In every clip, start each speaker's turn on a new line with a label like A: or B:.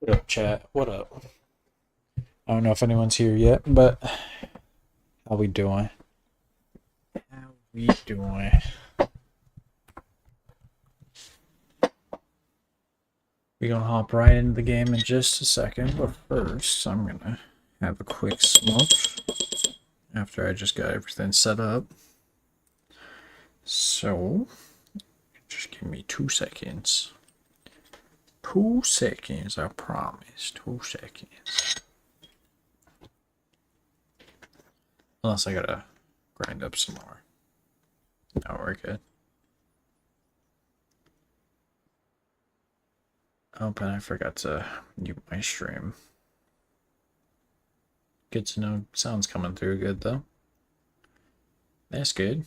A: What up, chat? What up? I don't know if anyone's here yet, but how we doing? How we doing? We're gonna hop right into the game in just a second, but first I'm gonna have a quick smoke after I just got everything set up. So, just give me 2 seconds. 2 seconds, I promise. 2 seconds. Unless I gotta grind up some more. No, we're good. Oh, but I forgot to mute my stream. Good to know. Sound's coming through good, though. That's good.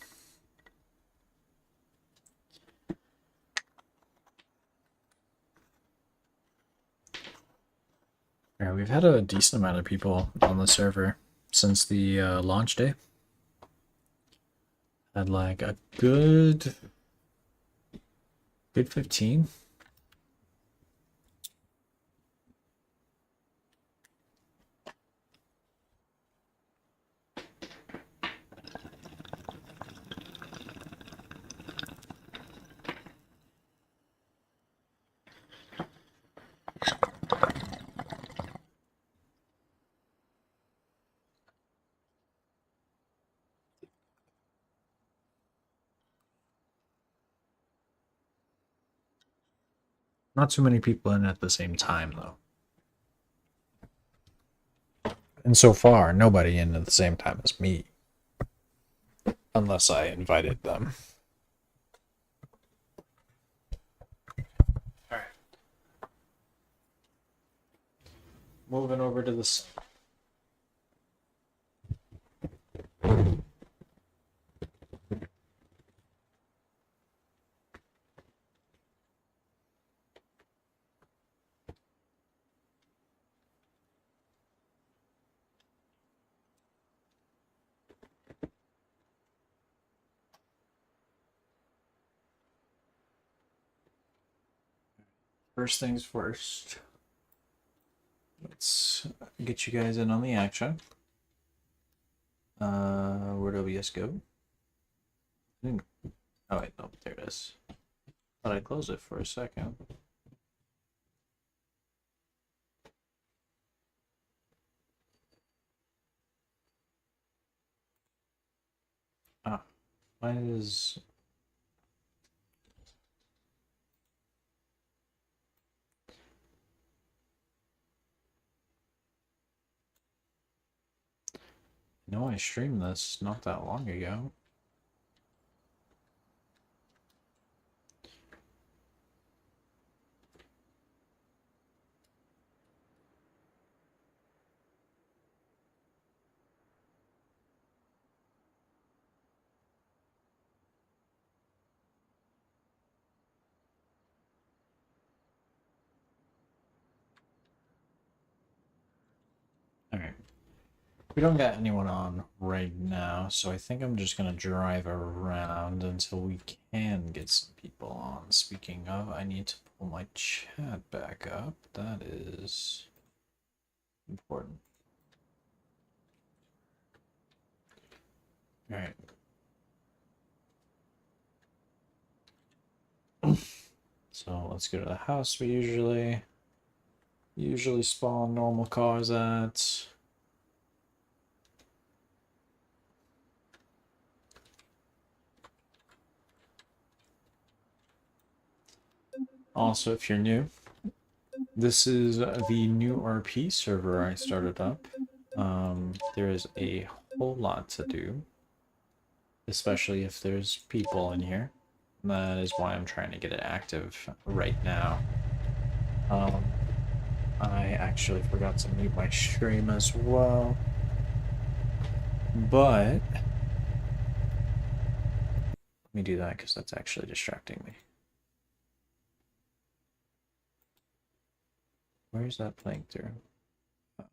A: Yeah, we've had a decent amount of people on the server since the launch day. Had like a good 15. Not too many people in at the same time, though. And so far, nobody in at the same time as me. Unless I invited them. Alright. Moving over to the... First things first. Let's get you guys in on the action. Where do OBS go? Oh wait, no, there it is. Thought I closed it for a second. Ah, why is... No, I streamed this not that long ago. Alright. We don't got anyone on right now, so I think I'm just gonna drive around until we can get some people on. Speaking of, I need to pull my chat back up. That is important. Alright. So let's go to the house we usually spawn normal cars at. Also, if you're new, this is the new RP server I started up. There is a whole lot to do, especially if there's people in here. That is why I'm trying to get it active right now. I actually forgot to mute my stream as well, but let me do that because that's actually distracting me. Where is that playing through? Oh,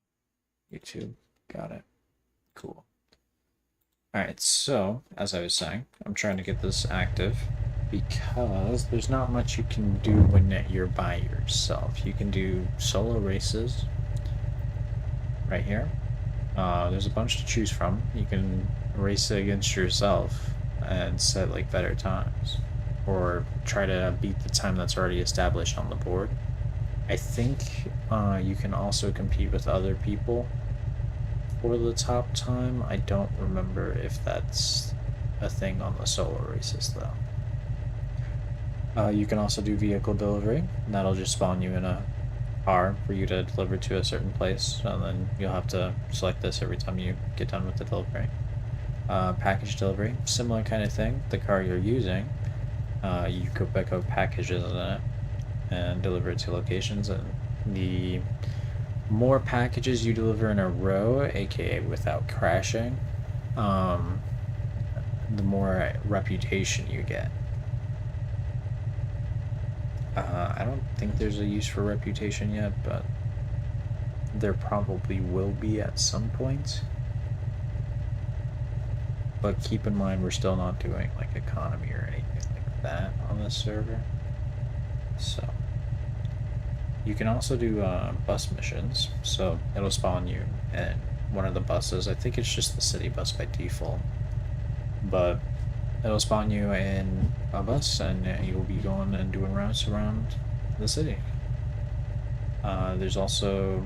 A: YouTube. Got it. Cool. Alright, so, as I was saying, I'm trying to get this active. because there's not much you can do when you're by yourself. You can do solo races right here. There's a bunch to choose from. You can race against yourself and set like better times, or try to beat the time that's already established on the board. I think you can also compete with other people for the top time. I don't remember if that's a thing on the solo races though. You can also do vehicle delivery, and that'll just spawn you in a car for you to deliver to a certain place, and then you'll have to select this every time you get done with the delivery. Package delivery, similar kind of thing. The car you're using, you could pick up packages in it and deliver it to locations, and the more packages you deliver in a row, aka without crashing, the more reputation you get. I don't think there's a use for reputation yet, but there probably will be at some point. But keep in mind, we're still not doing like economy or anything like that on this server. So you can also do bus missions. So it'll spawn you in one of the buses. I think it's just the city bus by default, but it'll spawn you in a bus, and you'll be going and doing routes around the city. There's also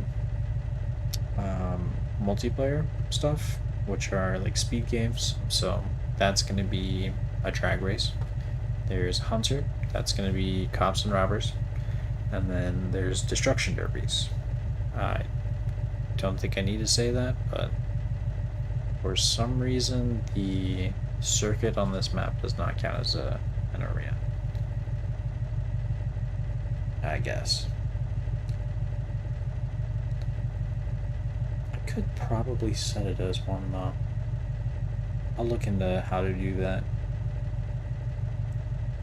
A: multiplayer stuff, which are like speed games. So that's going to be a drag race. There's Hunter, that's going to be cops and robbers. And then there's destruction derbies. I don't think I need to say that, but for some reason the circuit on this map does not count as an arena, I guess. I could probably set it as one though. I'll look into how to do that,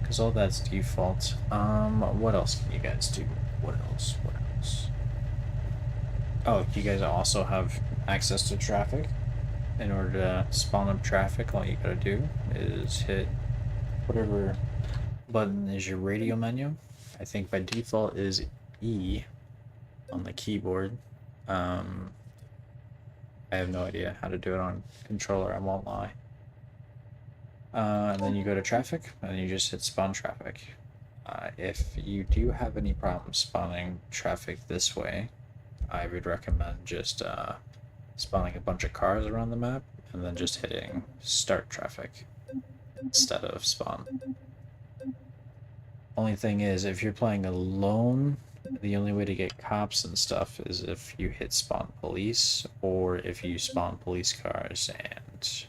A: because all that's default. What else can you guys do? What else? Oh, you guys also have access to traffic. In order to spawn up traffic, all you gotta do is hit whatever button is your radio menu. I think by default is E on the keyboard. I have no idea how to do it on controller, I won't lie. And then you go to traffic, and you just hit spawn traffic. If you do have any problems spawning traffic this way, I would recommend just spawning a bunch of cars around the map, and then just hitting start traffic instead of spawn. Only thing is, if you're playing alone, the only way to get cops and stuff is if you hit spawn police, or if you spawn police cars and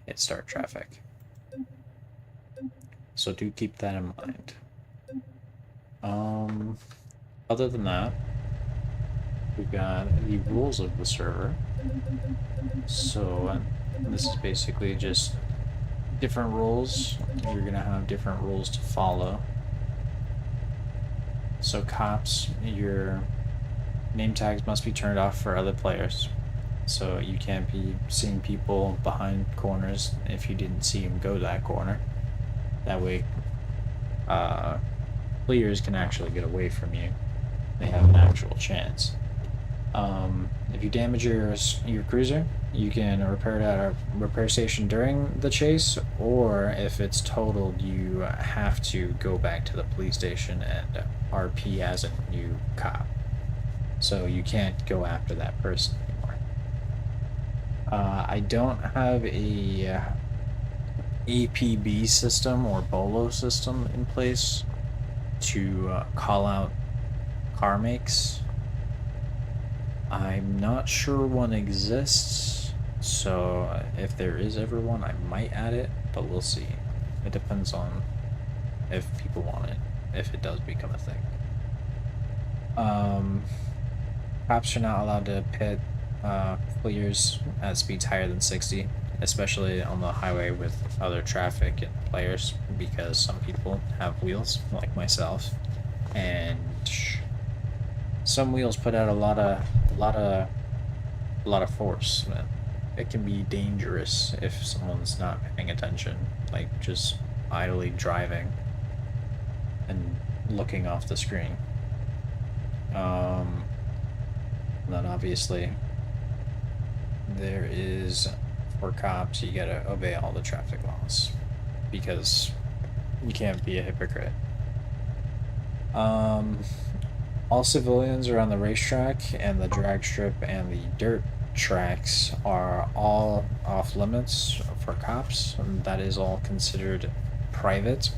A: hit start traffic. So do keep that in mind. Other than that, we've got the rules of the server. So this is basically just different rules. You're gonna have different rules to follow. So cops, your name tags must be turned off for other players. So you can't be seeing people behind corners if you didn't see them go that corner. That way, players can actually get away from you. They have an actual chance. If you damage your cruiser, you can repair it at a repair station during the chase, or if it's totaled, you have to go back to the police station and RP as a new cop. So you can't go after that person anymore. I don't have a APB system or BOLO system in place to call out car makes. I'm not sure one exists, so if there is ever one, I might add it, but we'll see. It depends on if people want it, if it does become a thing. Cops are not allowed to pit players at speeds higher than 60, especially on the highway with other traffic and players, because some people have wheels, like myself, and some wheels put out a lot of force. It can be dangerous if someone's not paying attention, like just idly driving and looking off the screen. Then obviously there is, for cops, you gotta obey all the traffic laws because you can't be a hypocrite. All civilians around the racetrack and the drag strip and the dirt tracks are all off limits for cops, and that is all considered private,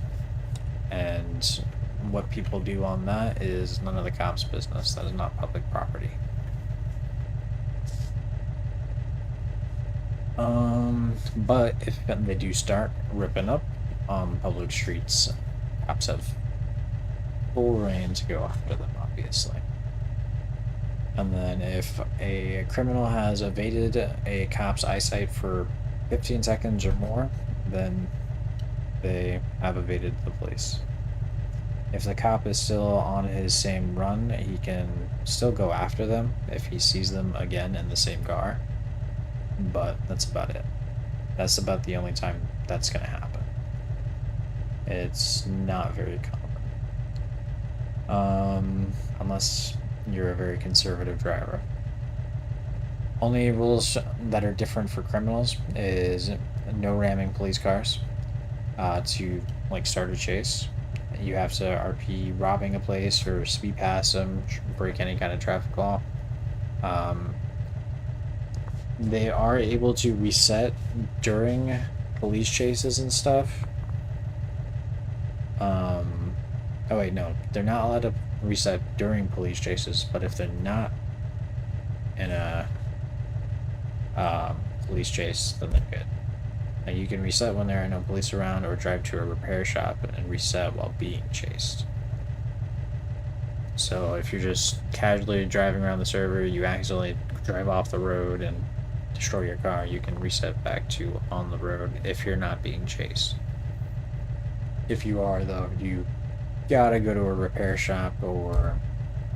A: and what people do on that is none of the cops' business. That is not public property. But if they do start ripping up on public streets, cops have full reign to go after them, obviously. And then if a criminal has evaded a cop's eyesight for 15 seconds or more, then they have evaded the police. If the cop is still on his same run, he can still go after them if he sees them again in the same car. But that's about it. That's about the only time that's going to happen. It's not very common. Unless you're a very conservative driver. Only rules that are different for criminals is no ramming police cars to like start a chase. You have to RP robbing a place or speed pass them, break any kind of traffic law. They are able to reset during police chases and stuff. Oh wait, no, they're not allowed to reset during police chases, but if they're not in a police chase, then they're good. Now you can reset when there are no police around or drive to a repair shop and reset while being chased. So if you're just casually driving around the server, you accidentally drive off the road and destroy your car, you can reset back to on the road if you're not being chased. If you are, though, you gotta go to a repair shop, or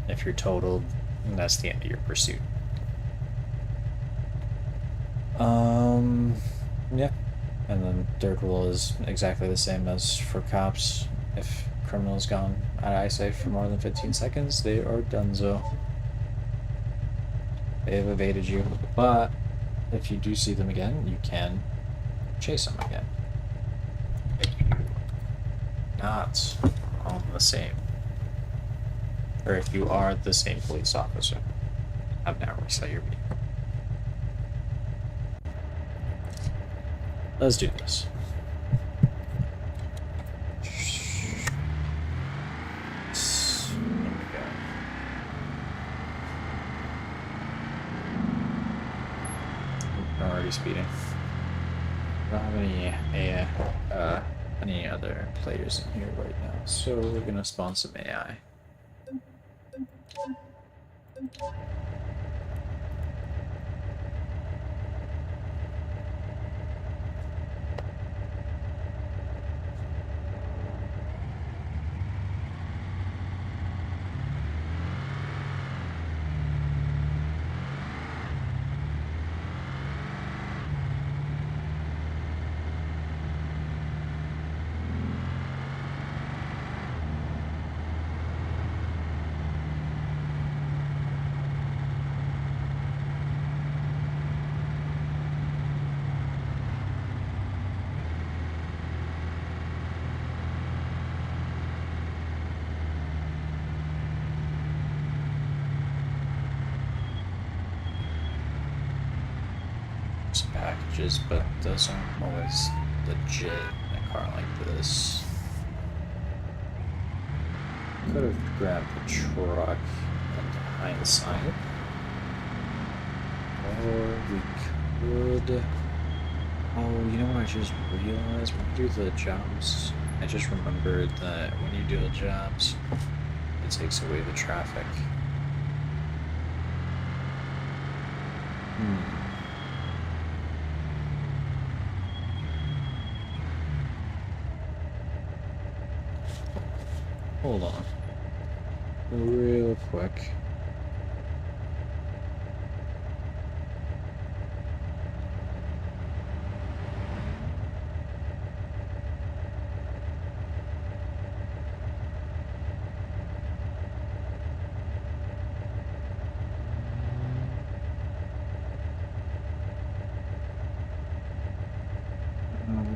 A: if you're totaled, that's the end of your pursuit. Yeah. And then third rule is exactly the same as for cops. If a criminal's gone out of eyesight for more than 15 seconds, they are donezo. They have evaded you, but if you do see them again, you can chase them again. If you're not on the same, or if you are the same police officer, have now reset your vehicle. Let's do this. There we go. I'm already speeding. I don't have any other players in here right now, so we're gonna spawn some AI. Packages, but those aren't always legit in a car like this. Could have grabbed the truck in hindsight, or we could. Oh, you know what I just realized? When you do the jobs, I just remembered that when you do the jobs, it takes away the traffic. Hold on. Real quick.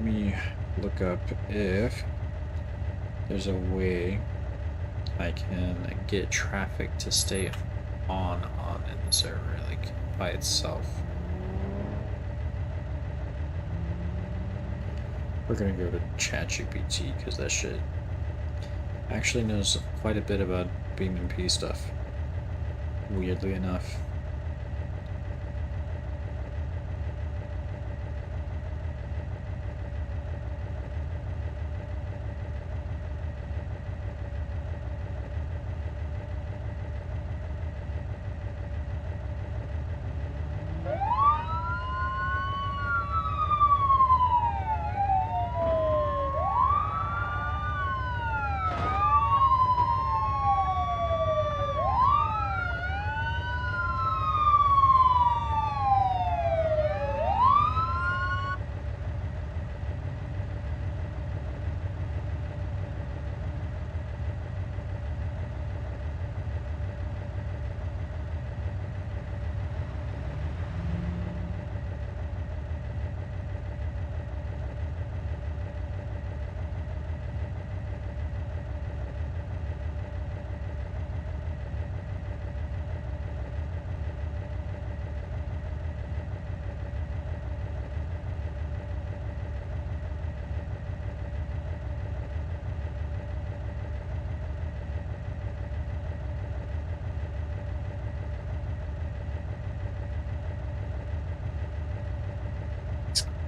A: me look up if there's a way I can get traffic to stay on in the server, like by itself. We're gonna go to ChatGPT because that shit actually knows quite a bit about BeamNP stuff. Weirdly enough.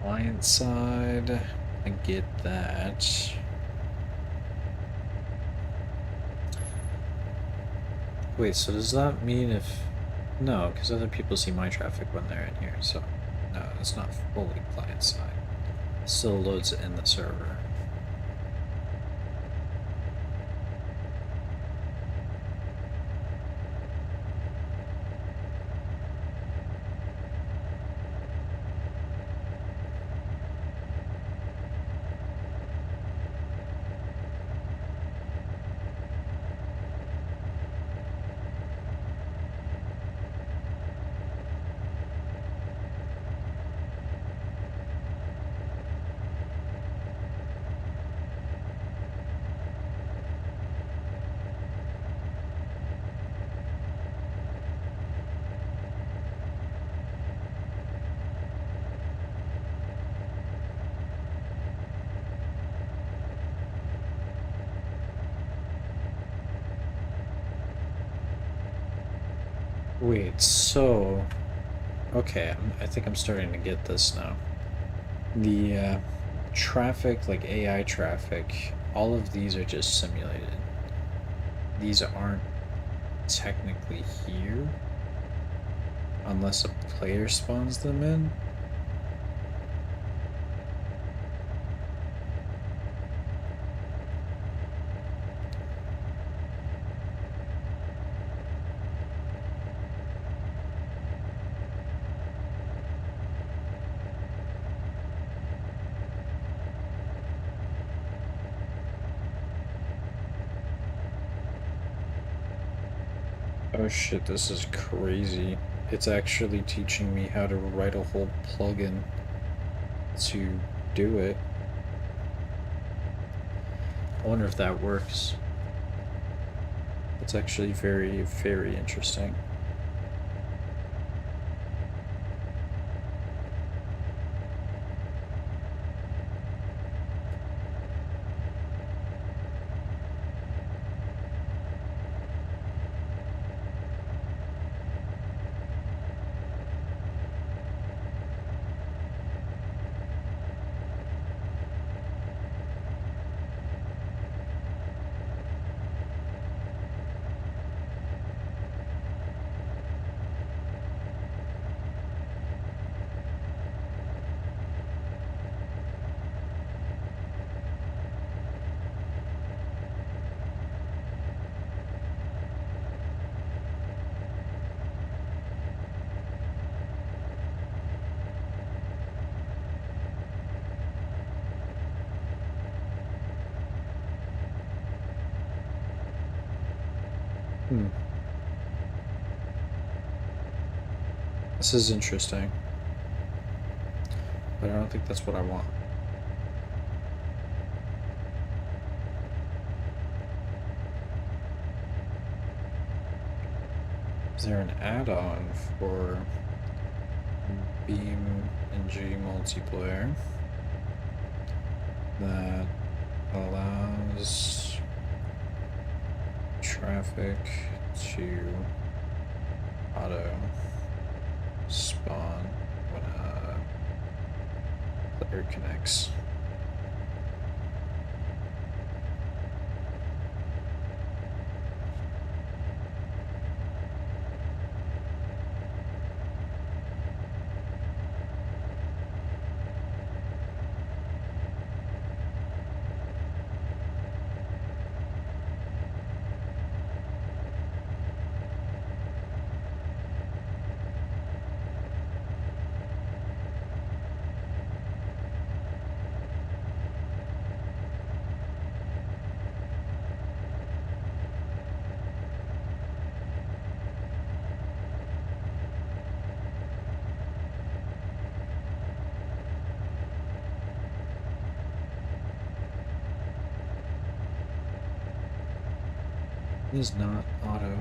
A: Client side, I get that. Wait, so does that mean if... No, because other people see my traffic when they're in here, so... No, it's not fully client side. It still loads it in the server. Wait, so... Okay, I think I'm starting to get this now. The traffic, like AI traffic, all of these are just simulated. These aren't technically here unless a player spawns them in. Oh shit, this is crazy. It's actually teaching me how to write a whole plugin to do it. I wonder if that works. It's actually very, very interesting. This is interesting. But I don't think that's what I want. Is there an add-on for Beam NG multiplayer that allows traffic to auto spawn when a player connects? It is not auto.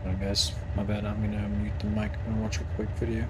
A: Alright guys, my bad, I'm gonna mute the mic and watch a quick video.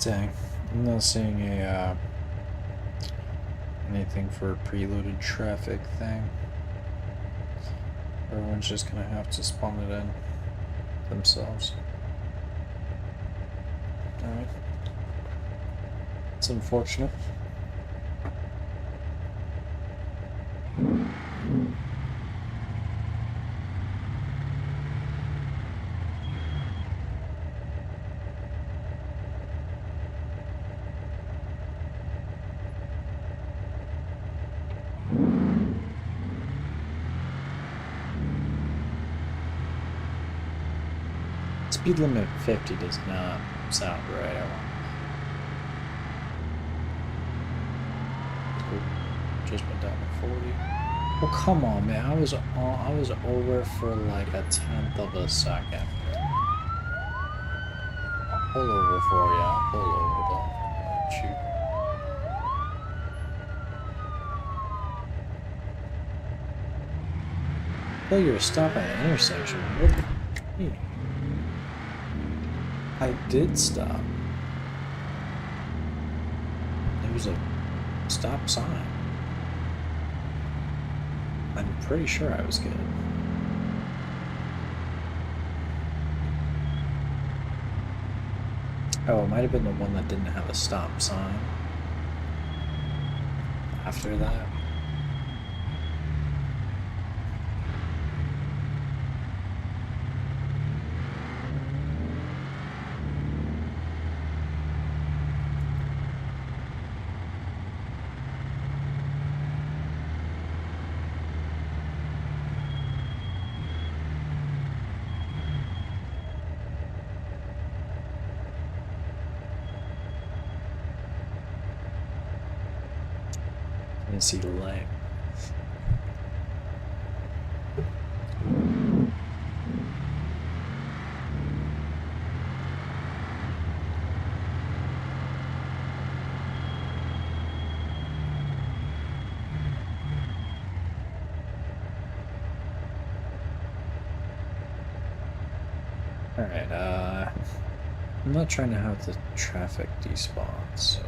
A: Dang, I'm not seeing a anything for a preloaded traffic thing. Everyone's just gonna have to spawn it in themselves. Alright. It's unfortunate. Speed limit 50 does not sound right. Just went down to 40. Well, come on, man. I was over for like a 1/10 of a second. I'll pull over for you. I'll pull over. Don't shoot. I thought you were stopping at an intersection. What? Hey. I did stop. There was a stop sign. I'm pretty sure I was good. Oh, it might have been the one that didn't have a stop sign. After that. And see the light. Alright, I'm not trying to have the traffic despawn, so...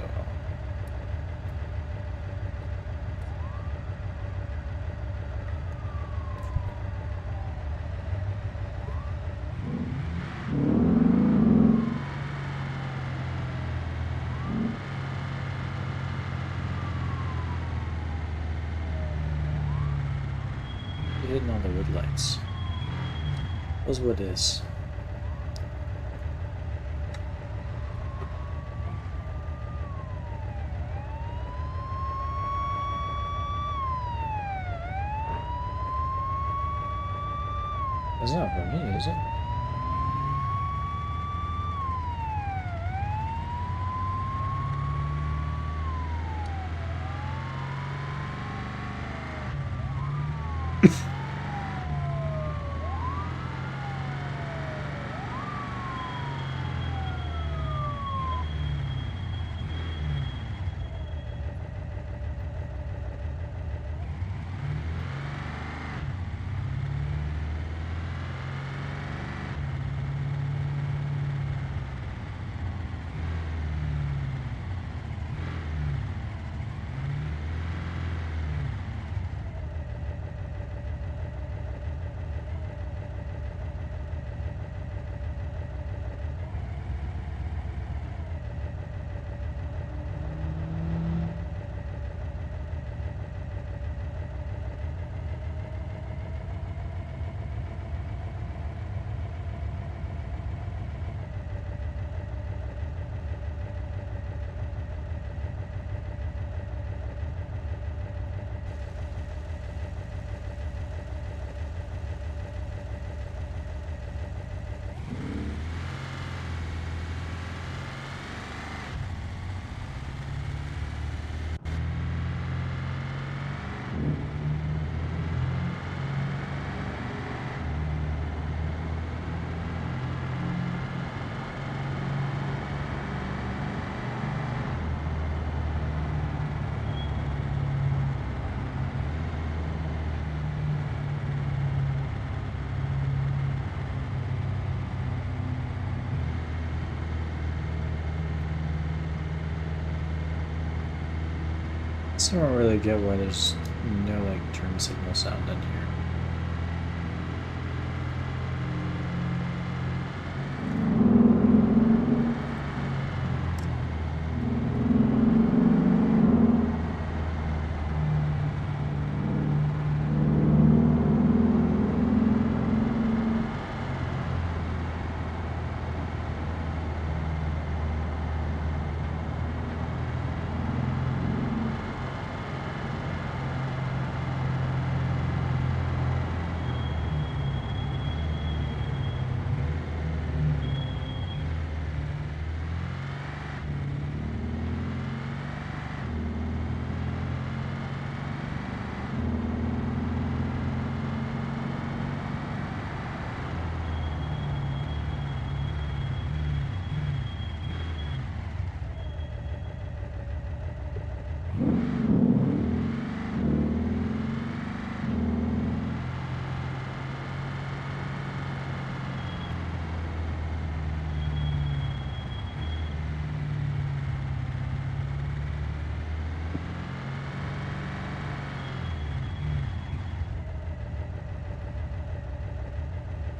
A: Hitting all the red lights. That's what it is. It's not for me, is it? still don't really get why there's no like turn signal sound in here.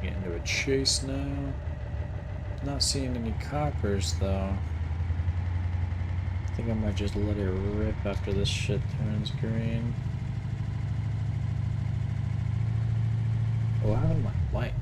A: Get into a chase now. Not seeing any coppers though. I think I might just let it rip after this shit turns green. Oh, what happened to my light?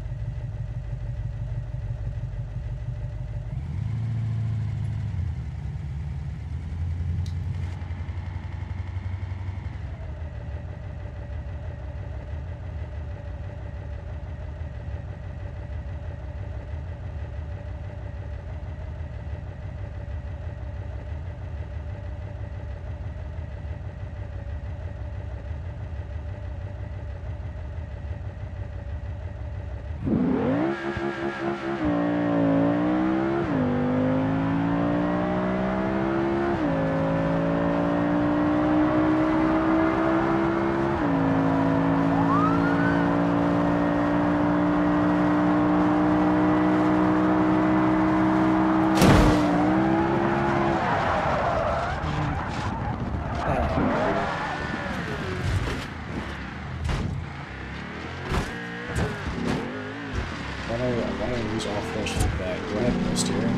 A: Why do I lose all flesh in the bag? Do I have no steering?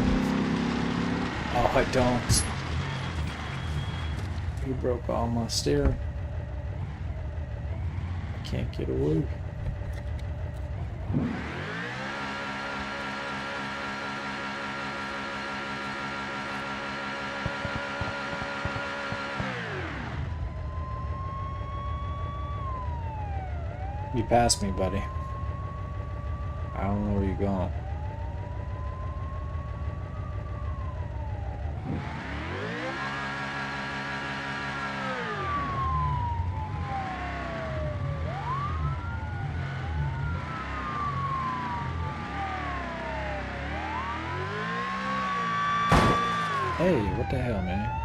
A: Oh, I don't. He broke all my steering. I can't get away. You passed me, buddy. I don't know where you're going. Hey, what the hell, man?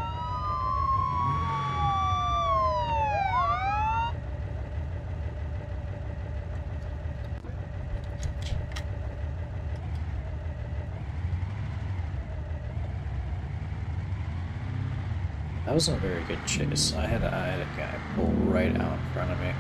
A: That wasn't a very good chase. I had a guy pull right out in front of me.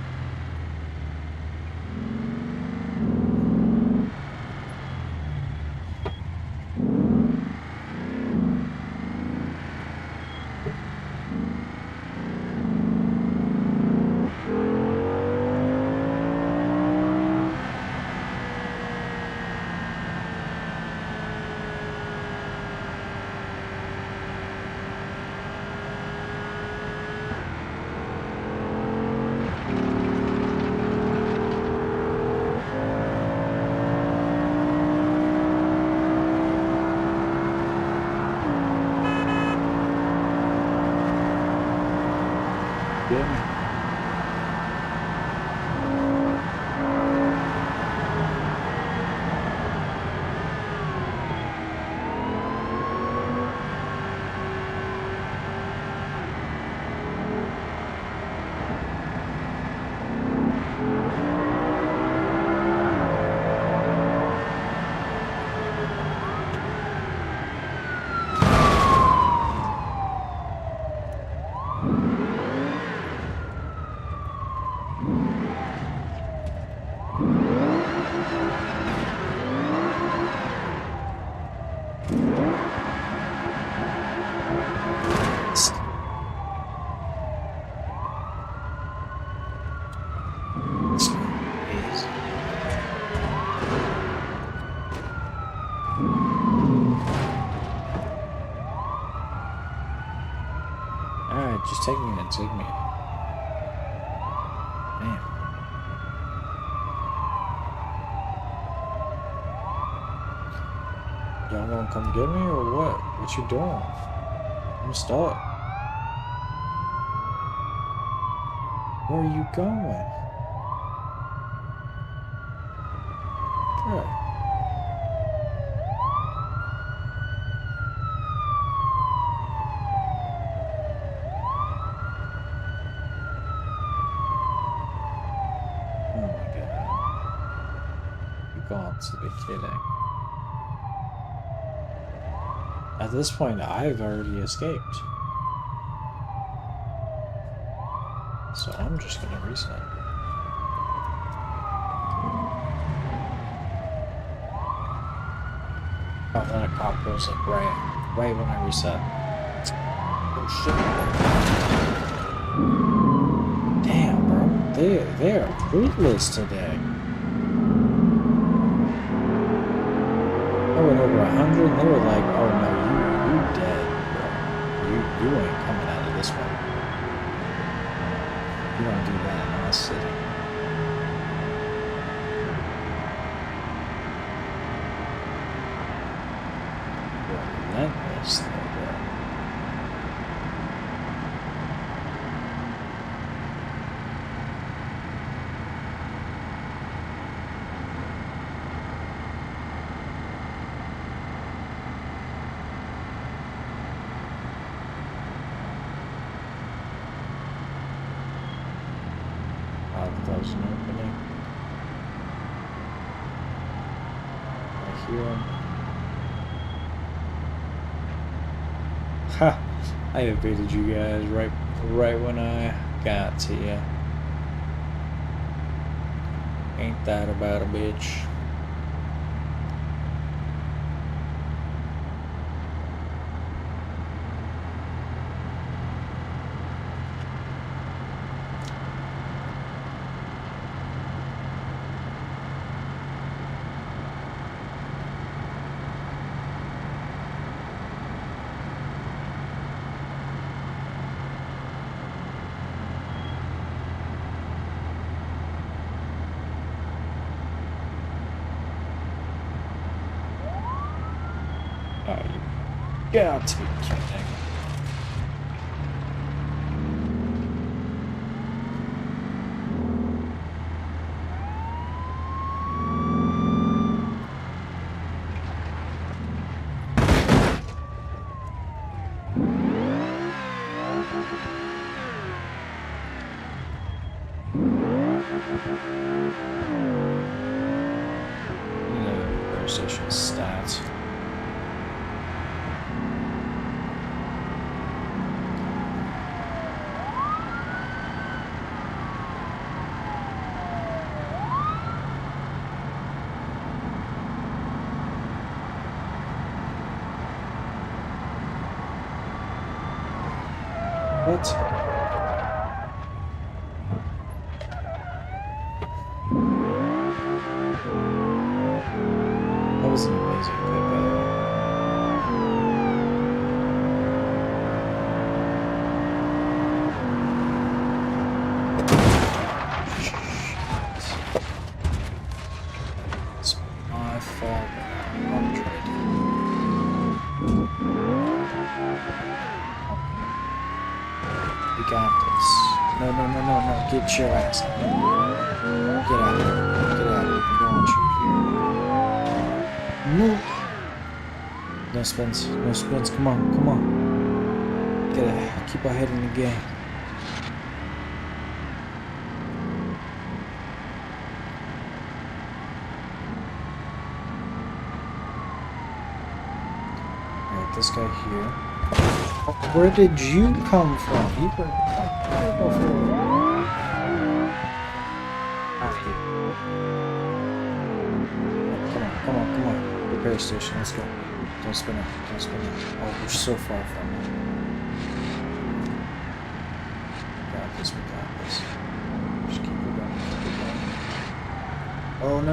A: take me then, take me. Damn. Y'all gonna come get me or what? What you doing? I'm stuck. Where are you going? Right. Oh my god. You got to be kidding. At this point, I've already escaped. So I'm just gonna reset. Oh, then a cop goes up right when I reset. Oh shit. Damn, bro. They are ruthless today. I went over 100 and they were like, oh no, you dead, bro. You ain't coming out of this one. You don't do that in our city. Relentless, though, bro. That was an opening. I hear him. Ha! I evaded you guys right when I got to you. Ain't that about a bitch? Oh, you got to be kidding. PlayStation stats. What? That was an amazing clip, by the way. It's my fault. 100. We got this. No. Get your ass out. Get out of here. Get out of here. We don't want you here. No. No spins. No spins. Come on. Gotta keep our head in the game. Alright, this guy here. Where did you come from? You were before. Come on. Repair station, let's go. Don't spin out. Oh, we're so far from it. Got this. Just keep it going. Oh, no.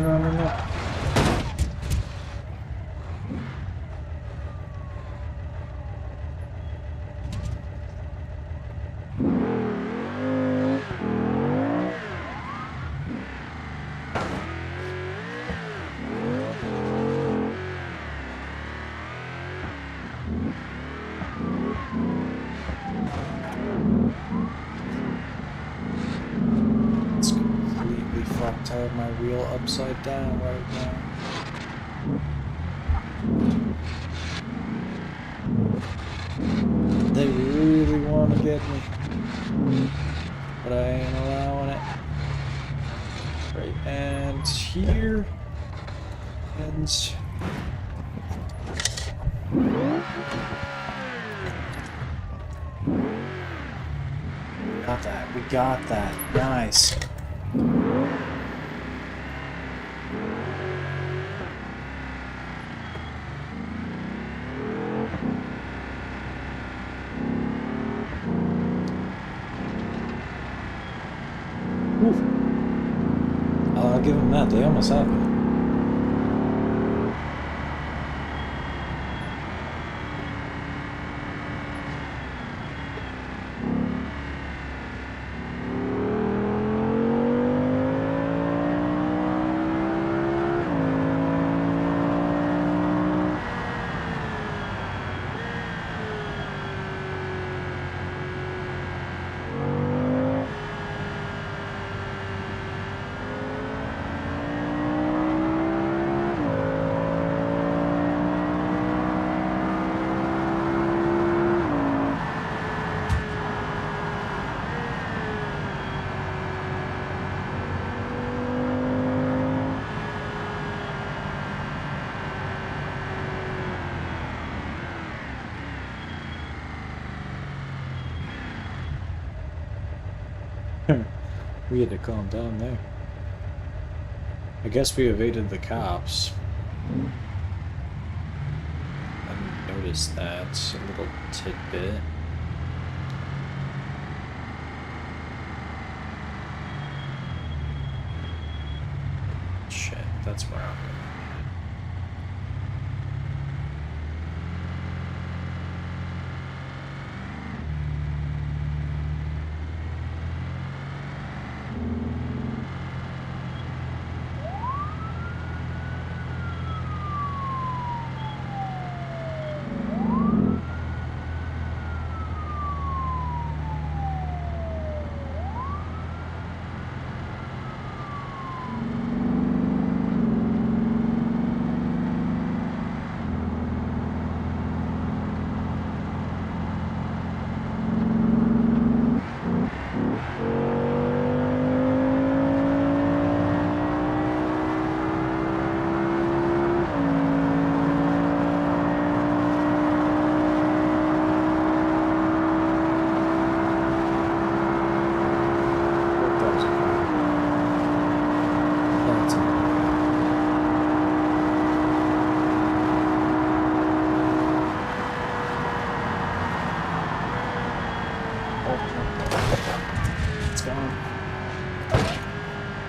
A: feel upside down right now. They really want to get me, but I ain't allowing it. Right, and here, and got that. We got that. Nice. I'll give them that. They almost have it. We had to calm down there. I guess we evaded the cops. I noticed that. A little tidbit. Shit, that's where I'm going.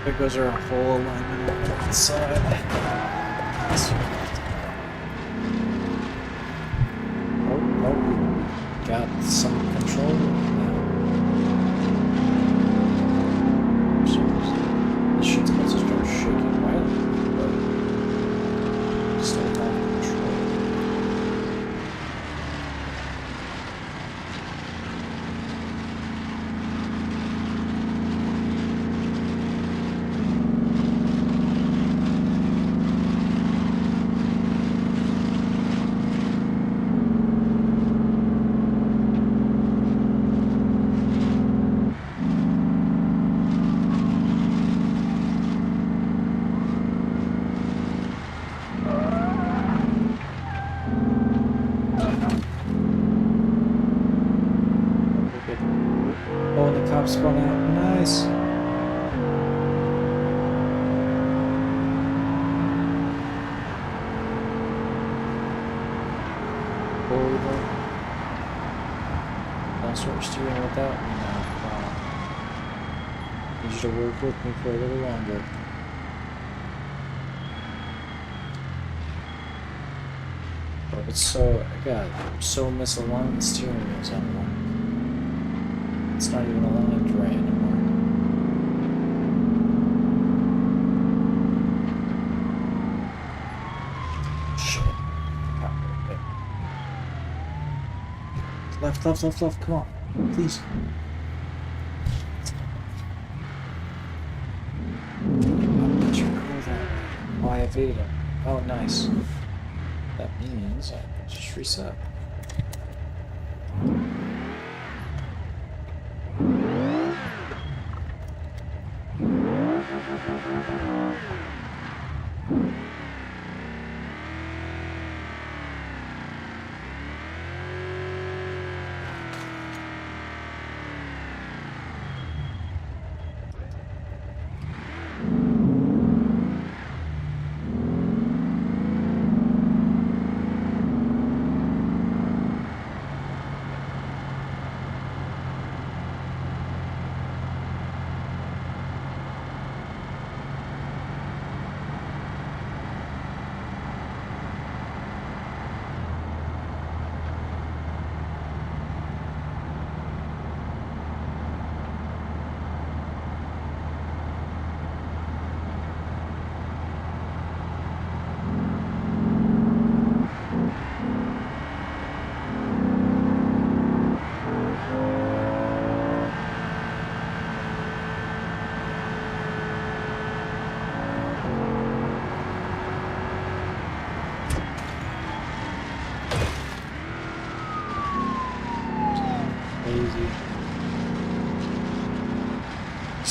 A: There goes our whole alignment on the side. Oh, nope. Got some control now. This shit's about to start shaking violently, but still have control. Oh, and the cops spun out. Nice. Over. Don't start steering without me now. Need you to work with me for a little longer. But it's so, I got so misaligned steering wheels on one. It's not even aligned right anymore. Shit. Left, left, left, left. Come on. Please. I'll let you. elevated him. Oh, nice. That means I can just reset.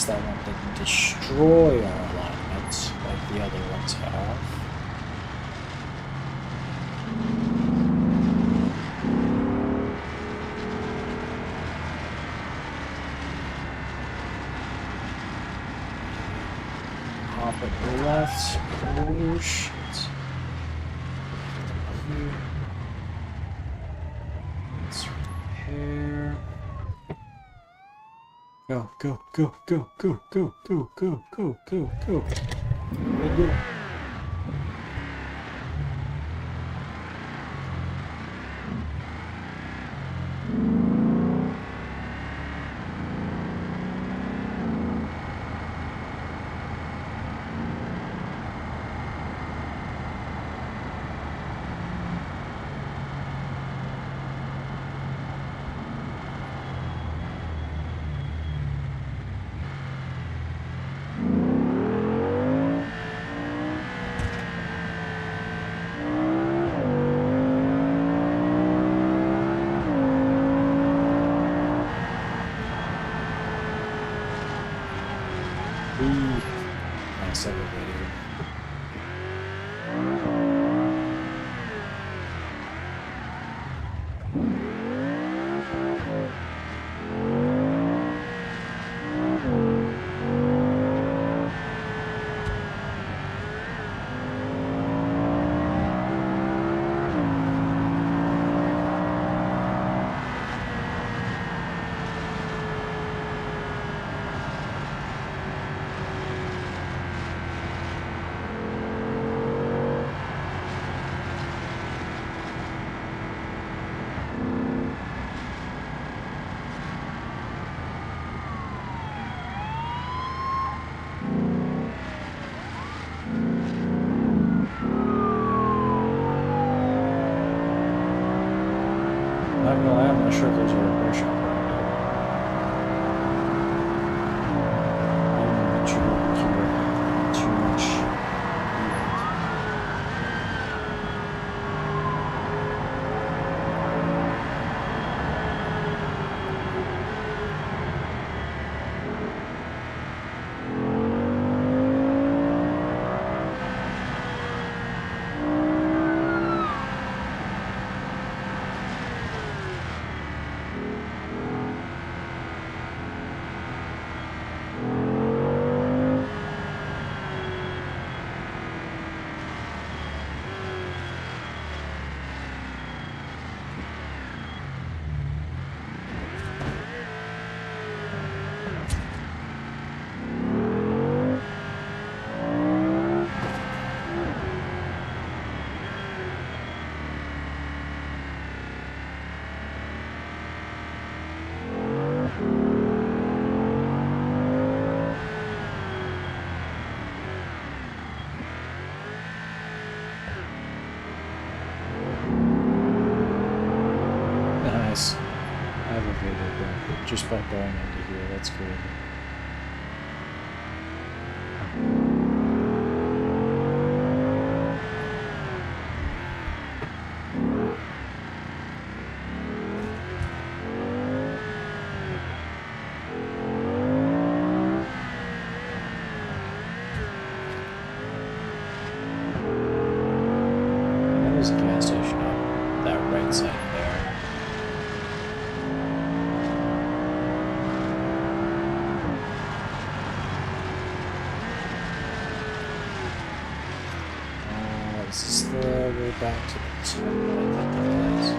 A: That one didn't destroy our alignments like the other ones have. Hop it left. Oh shit. Let's repair. Go, go, go, go, go, go, go, go, go, go, go. Go. Nice elevator. Not gonna lie, I'm not sure if there's a repair shop around here. I'm not sure if too much yield. Nice. Elevated though, just by going into here, that's cool. there's a gas station on that right side there. Is this the way back to the temple? I think it is.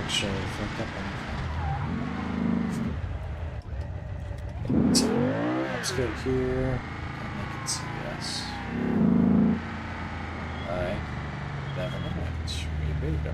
A: Actually, let's go here and they can see us. Alright, definitely. We go.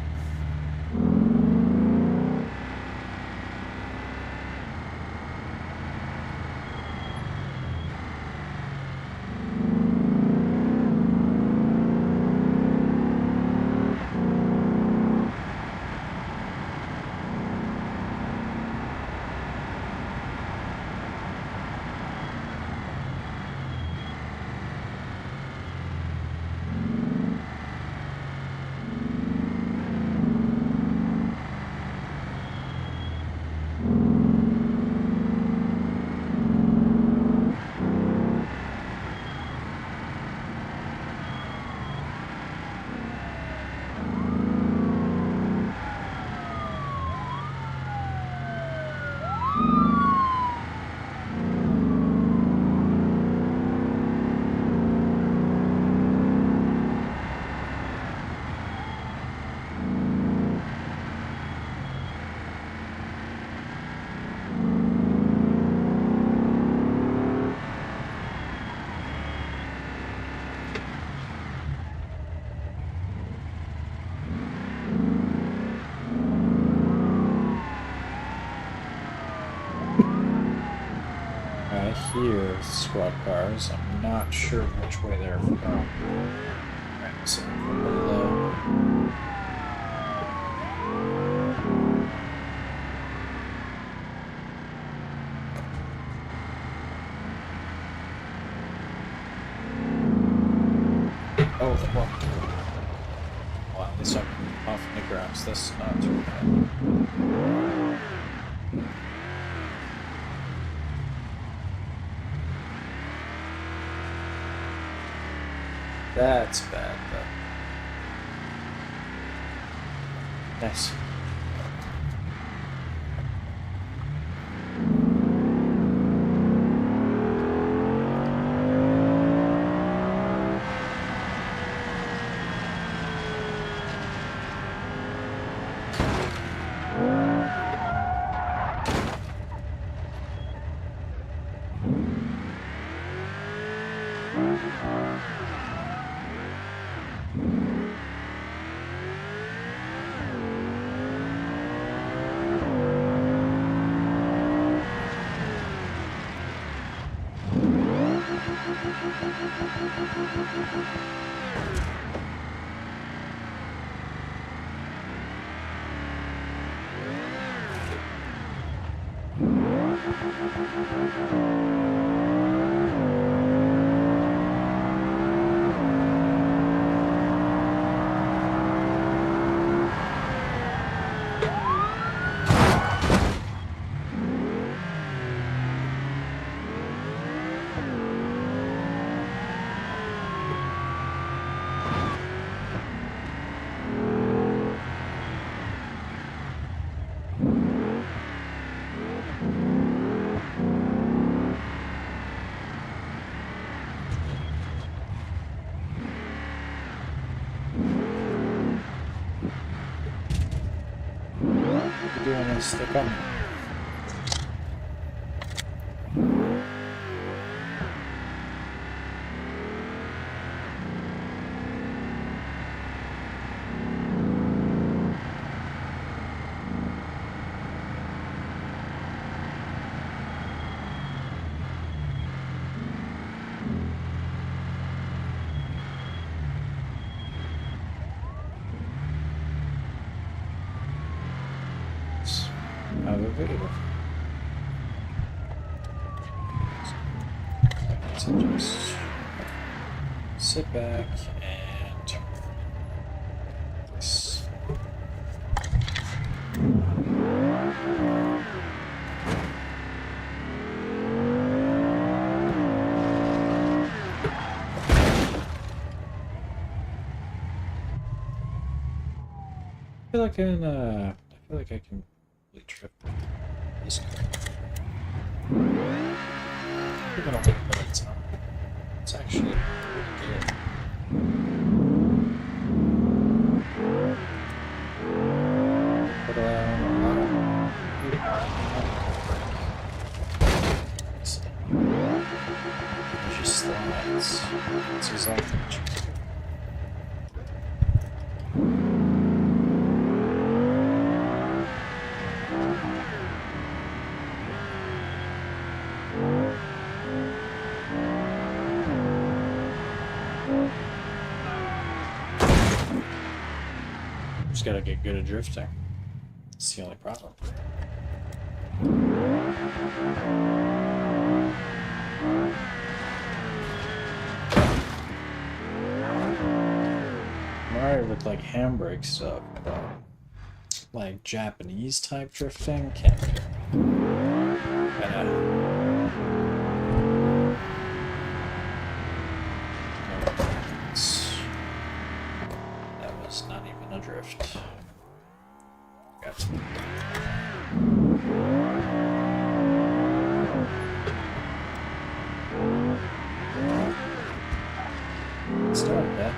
A: Here, squad cars. I'm not sure which way they're from. Alright, so below. Oh, well, at least I'm off the grass. That's not too bad. That's bad, though. Nice. Nice, they're coming. Have a video. So just sit back and this. I feel like I can really trip this car. We're gonna wait a minute, so it's actually pretty good. Put around a lot of just slides. This is like just gotta get good at drifting. It's the only problem. I'm alright with like handbrake stuff, but like Japanese type drifting can't do. That was not even a drift. Got start that.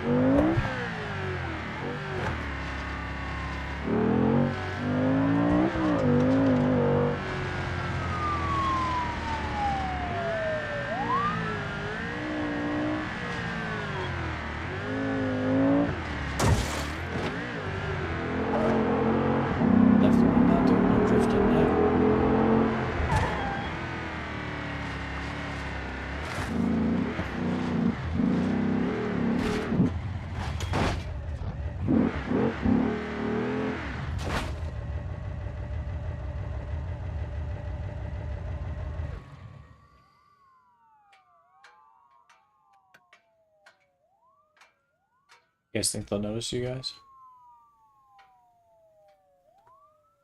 A: Definitely not doing no drifting now. You guys think they'll notice you guys?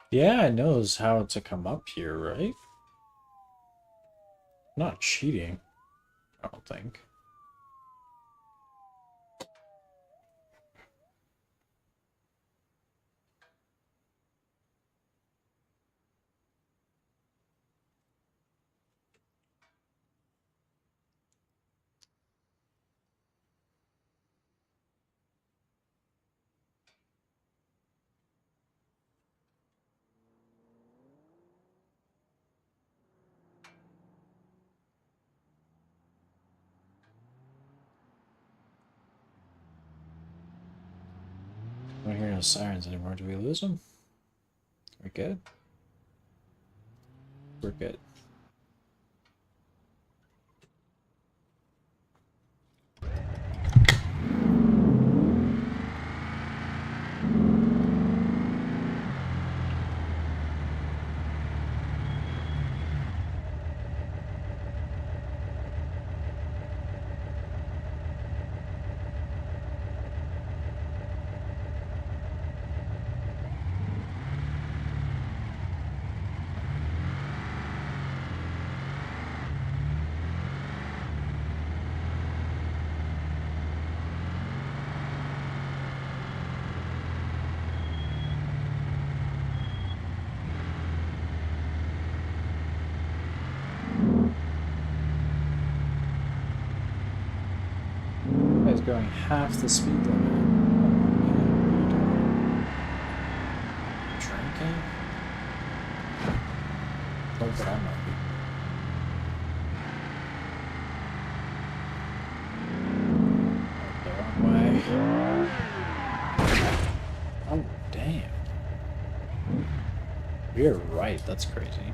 A: Yeah, it knows how to come up here, right? Not cheating, I don't think. I don't hear no sirens anymore. Do we lose them? We're good? We're good. It's going half the speed limit. Drinking? but I might be. The wrong way. Oh, damn. You're right, that's crazy.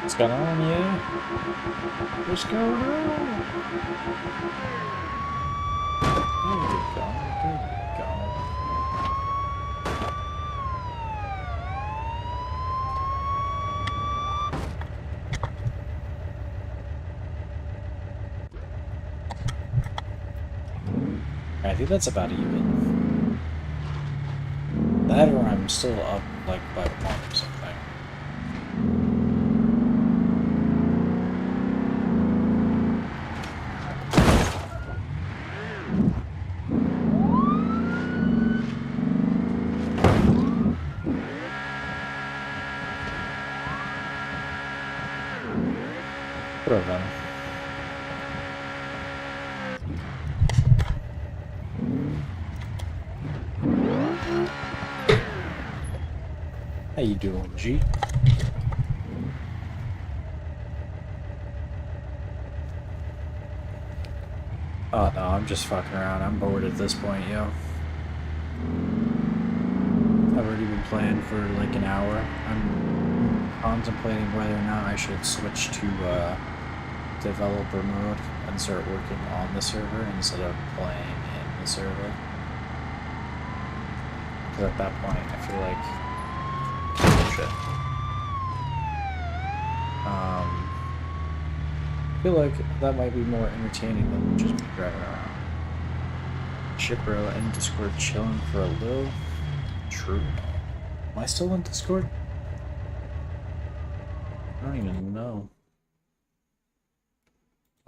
A: What's going on, yeah? What's going on? There we go, there we go. I think that's about even. That or I'm still up like by 1 or something. Whatever. How you doing, G? Oh no, I'm just fucking around. I'm bored at this point, yo. I've already been playing for like an hour. I'm contemplating whether or not I should switch to developer mode and start working on the server instead of playing in the server. Because at that point, I feel like shit. I feel like that might be more entertaining than just me driving around. Shit, bro, in Discord chilling for a little. True. Am I still in Discord? I don't even know.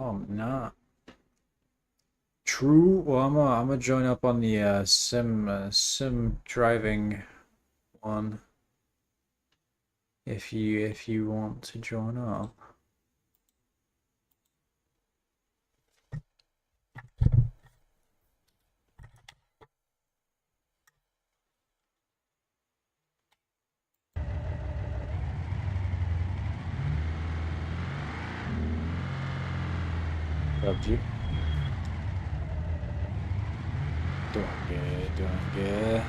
A: Oh, I'm not. True. Well, I'm gonna join up on the sim driving one. If you want to join up. Loved you. Going good.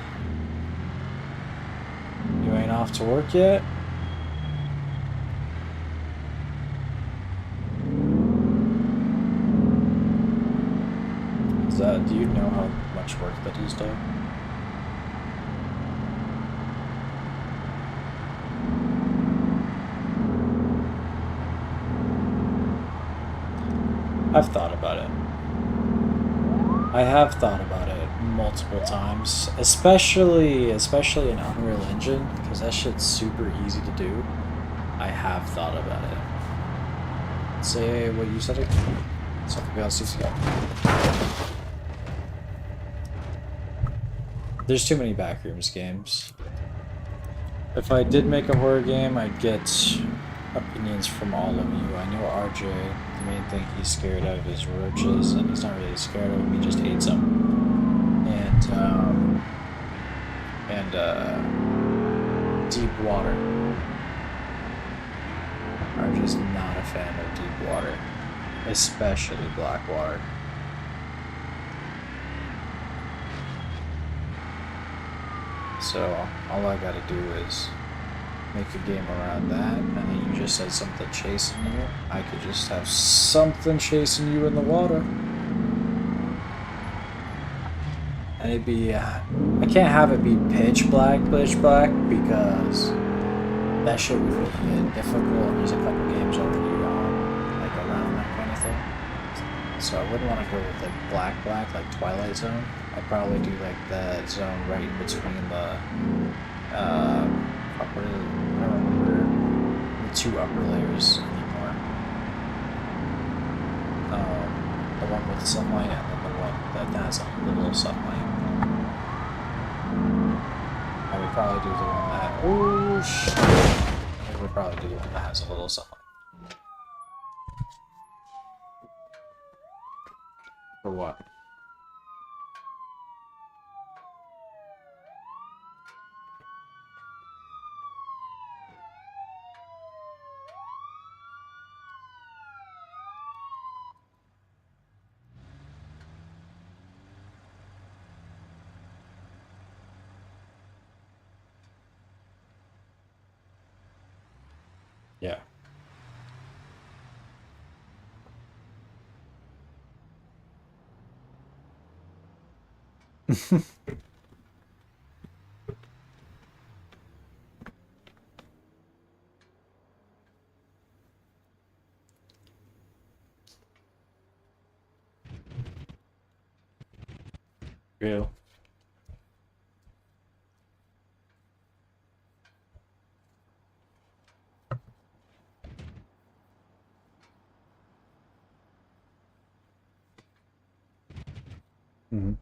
A: You ain't off to work yet? Do you know how much work that is, Doug? I've thought about it. I have thought about it multiple times, especially in Unreal Engine, because that shit's super easy to do. I have thought about it. Say what you said again. Something else you got. There's too many Backrooms games. If I did make a horror game, I'd get opinions from all of you. I know RJ, the main thing he's scared of is roaches, and he's not really scared of them, he just hates them. And deep water. RJ's not a fan of deep water, especially black water. So all I gotta do is make a game around that, and then you just said something chasing you. I could just have something chasing you in the water. And it'd be, I can't have it be pitch black, because that shit would be difficult. There's a couple games already on, like around that kind of thing. So I wouldn't want to go with like black, like Twilight Zone. I'd probably do like that zone right in between the, I don't remember the two upper layers anymore. The one with sunlight and then the one that has a little sunlight. I would probably do the one that, oh shit. I would probably do the one that has a little sunlight. For what? Yeah. Real. Mm-hmm.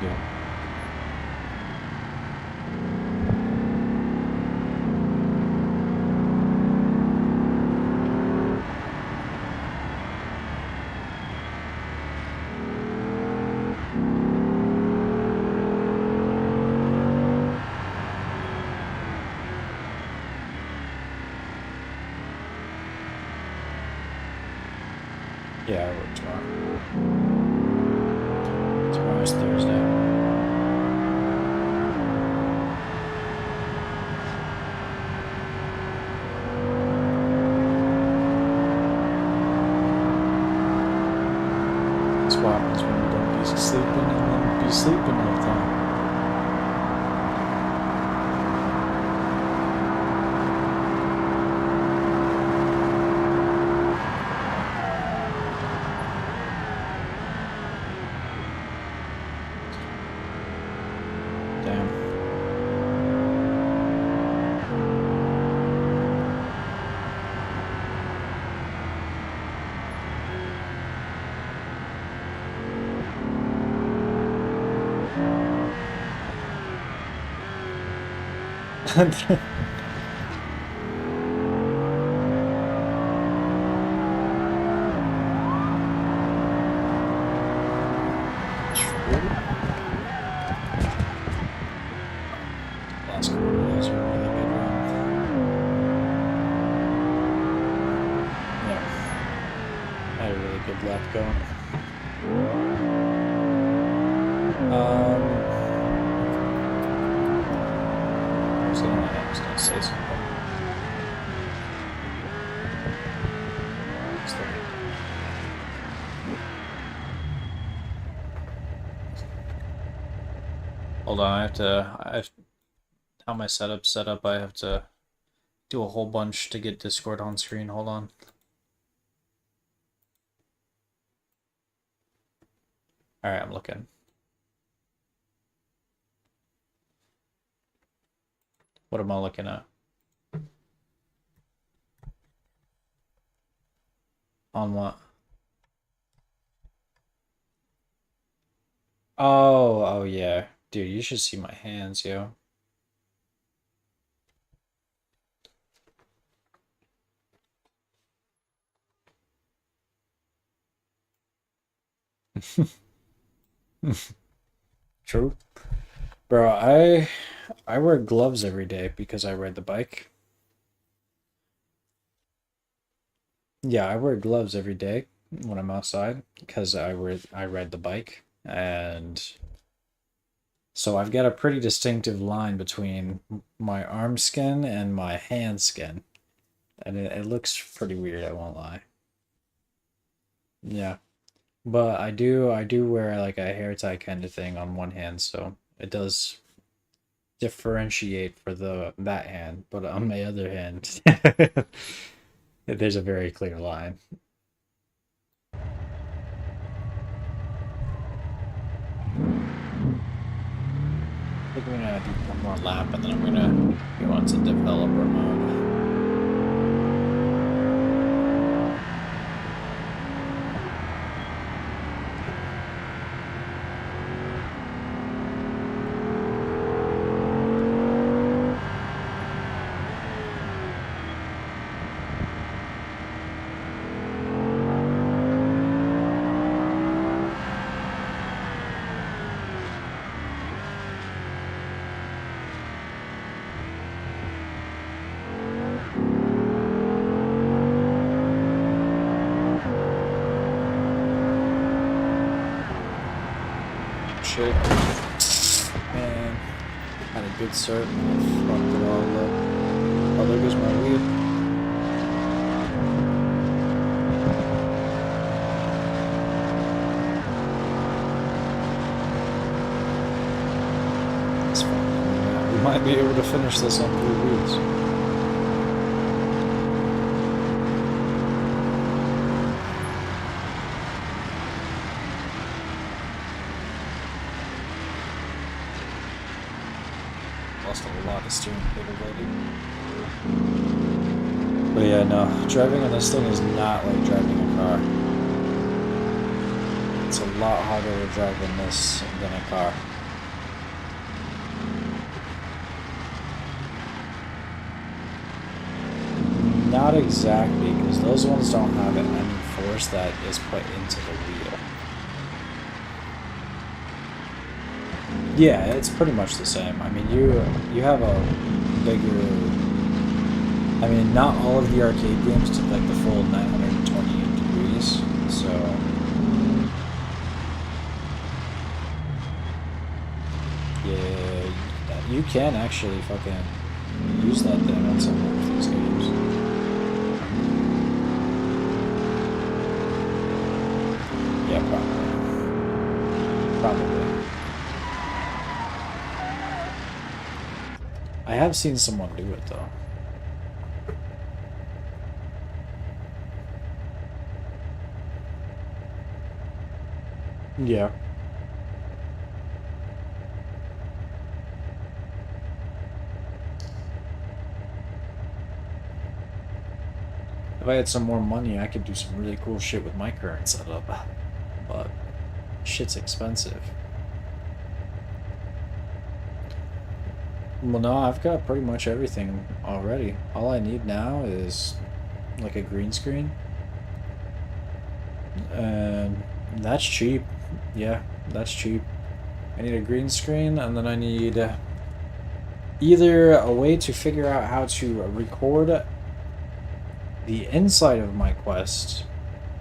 A: Yeah. Yeah, I work tomorrow. Tomorrow's Thursday. That's what happens when you don't be sleeping and then be sleeping all the time. Damn. Last quarter was a really good run. Yeah. I had a really good lap going. I was gonna say something. Hold on, I have how my setup's set up. I have to do a whole bunch to get Discord on screen. Hold on. All right, I'm looking. What am I looking at? On what? Oh, yeah. Dude, you should see my hands, yo. True. Bro, I wear gloves every day because I ride the bike. Yeah, I wear gloves every day when I'm outside because I ride the bike, and so I've got a pretty distinctive line between my arm skin and my hand skin. And it looks pretty weird, I won't lie. Yeah. But I do wear like a hair tie kind of thing on one hand, so it does differentiate for that hand, but on my other hand, there's a very clear line. I think I'm gonna do one more lap and then I'm gonna go on to developer mode. Shit. Man, had a good start and I fucked it all up. Oh, there goes my wheel. It's fine. We might be able to finish this on 3 wheels. Lost a lot of steering capability. But yeah, no, driving on this thing is not like driving a car. It's a lot harder to drive in this than a car. not exactly, because those ones don't have any force that is put into the wheel. Yeah, it's pretty much the same. I mean, you have a bigger... I mean, not all of the arcade games took like the full 928 degrees, so... Yeah, you can actually fucking use that thing on some of these games. Yeah, probably. Probably. I have seen someone do it, though. Yeah. If I had some more money, I could do some really cool shit with my current setup. But shit's expensive. Well, no, I've got pretty much everything already. All I need now is like a green screen. And that's cheap. Yeah, that's cheap. I need a green screen, and then I need either a way to figure out how to record the inside of my Quest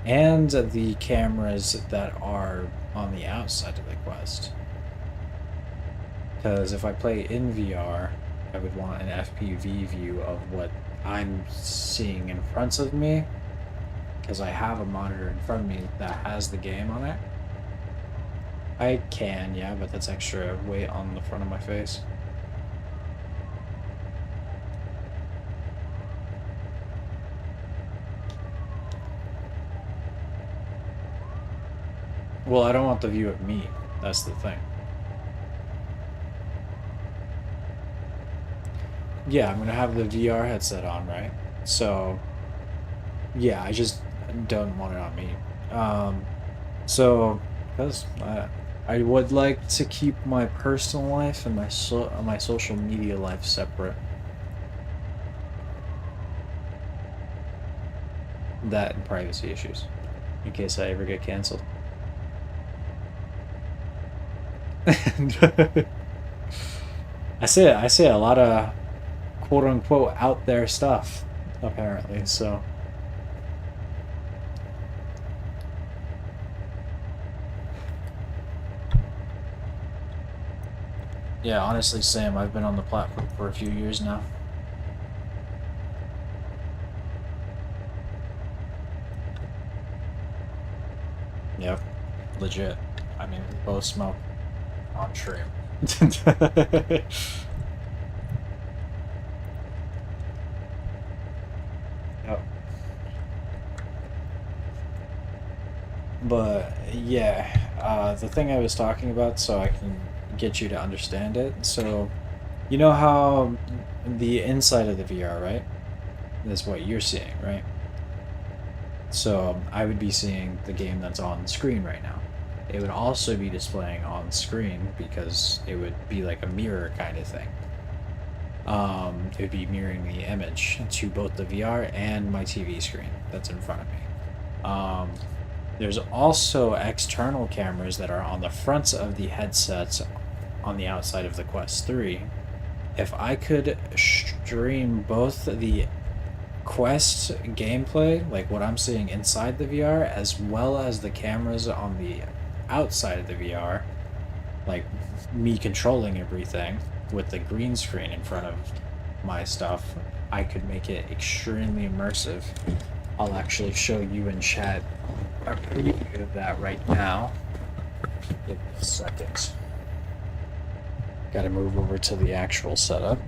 A: and the cameras that are on the outside of the Quest. Because if I play in VR, I would want an FPV view of what I'm seeing in front of me, because I have a monitor in front of me that has the game on it. I can, yeah, but that's extra weight on the front of my face. Well, I don't want the view of me. That's the thing. Yeah, I'm gonna have the VR headset on, right? So, yeah, I just don't want it on me. So, because I would like to keep my personal life and my social media life separate. That and privacy issues, in case I ever get canceled. I say a lot of quote unquote out there stuff, apparently, so. Yeah, honestly, Sam, I've been on the platform for a few years now. Yep, legit. I mean, we both smoke on stream. Yep. But yeah, the thing I was talking about, so I can get you to understand it. So, you know how the inside of the VR, right? Is what you're seeing, right? So I would be seeing the game that's on screen right now. It would also be displaying on screen because it would be like a mirror kind of thing. It would be mirroring the image to both the VR and my TV screen that's in front of me. There's also external cameras that are on the fronts of the headsets on the outside of the Quest 3. If I could stream both the Quest gameplay, like what I'm seeing inside the VR, as well as the cameras on the outside of the VR, like me controlling everything with the green screen in front of my stuff, I could make it extremely immersive. I'll actually show you in chat a preview of that right now. Give me a second. Gotta move over to the actual setup.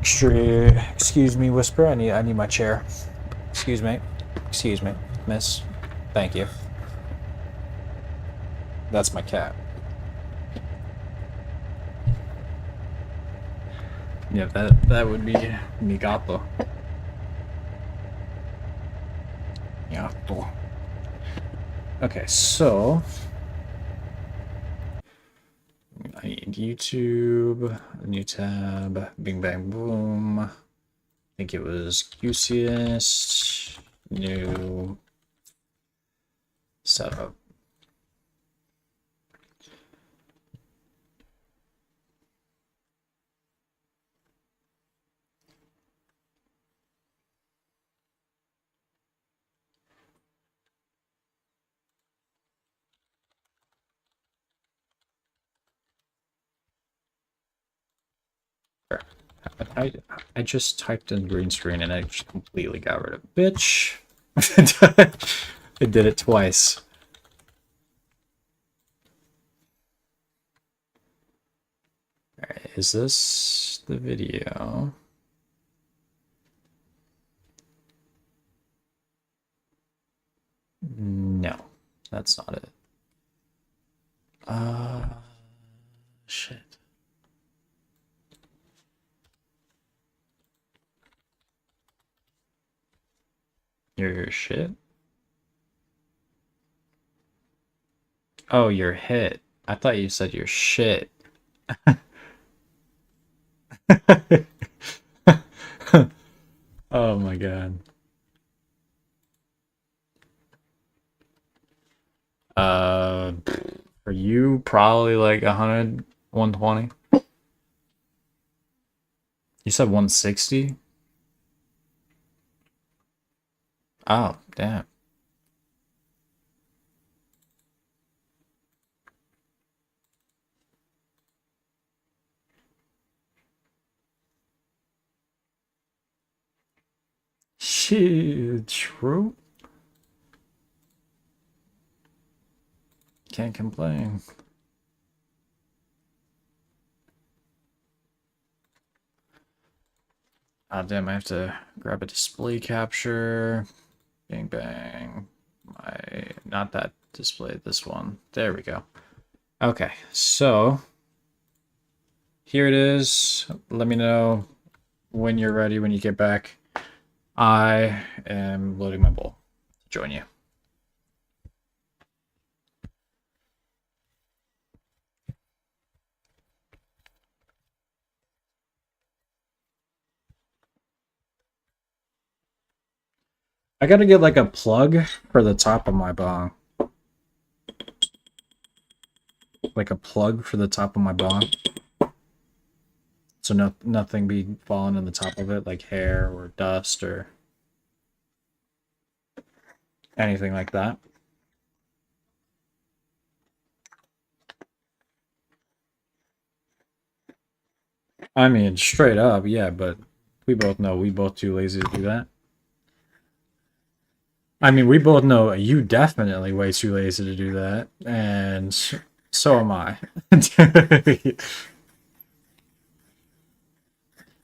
A: Excuse me, Whisper. I need my chair. Excuse me, miss. Thank you. That's my cat. Yeah, that would be mi gato. Gato. Okay, so I need YouTube, a new tab, bing bang boom. think it was QCS new setup. I just typed in green screen and I just completely got rid of it. Bitch. I did it twice. Alright, is this the video? No, that's not it. Shit. Your shit? Oh, your hit. I thought you said your shit. Oh my god. For you, probably like 100, 120. You said 160? Oh, damn. Shit, true. Can't complain. Ah, damn, I have to grab a display capture. Bang, bang. Not that display, this one. There we go. Okay, so here it is. Let me know when you're ready, when you get back. I am loading my bowl to join you. I gotta get like a plug for the top of my bong. Like a plug for the top of my bong. So nothing be falling in the top of it, like hair or dust or anything like that. I mean, straight up, yeah, but we both know we both too lazy to do that. I mean, we both know you definitely way too lazy to do that, and so am I.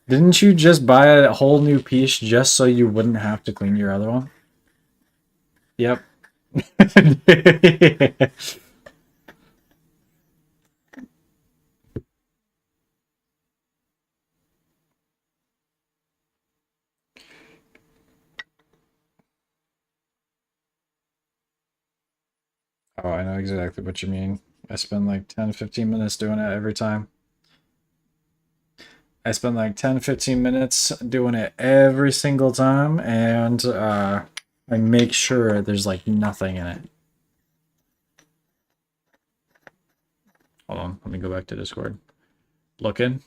A: Didn't you just buy a whole new piece just so you wouldn't have to clean your other one? Yep. Oh, I know exactly what you mean. I spend like 10, 15 minutes doing it every time. I spend like 10, 15 minutes doing it every single time, and I make sure there's like nothing in it. Hold on, let me go back to Discord. Looking,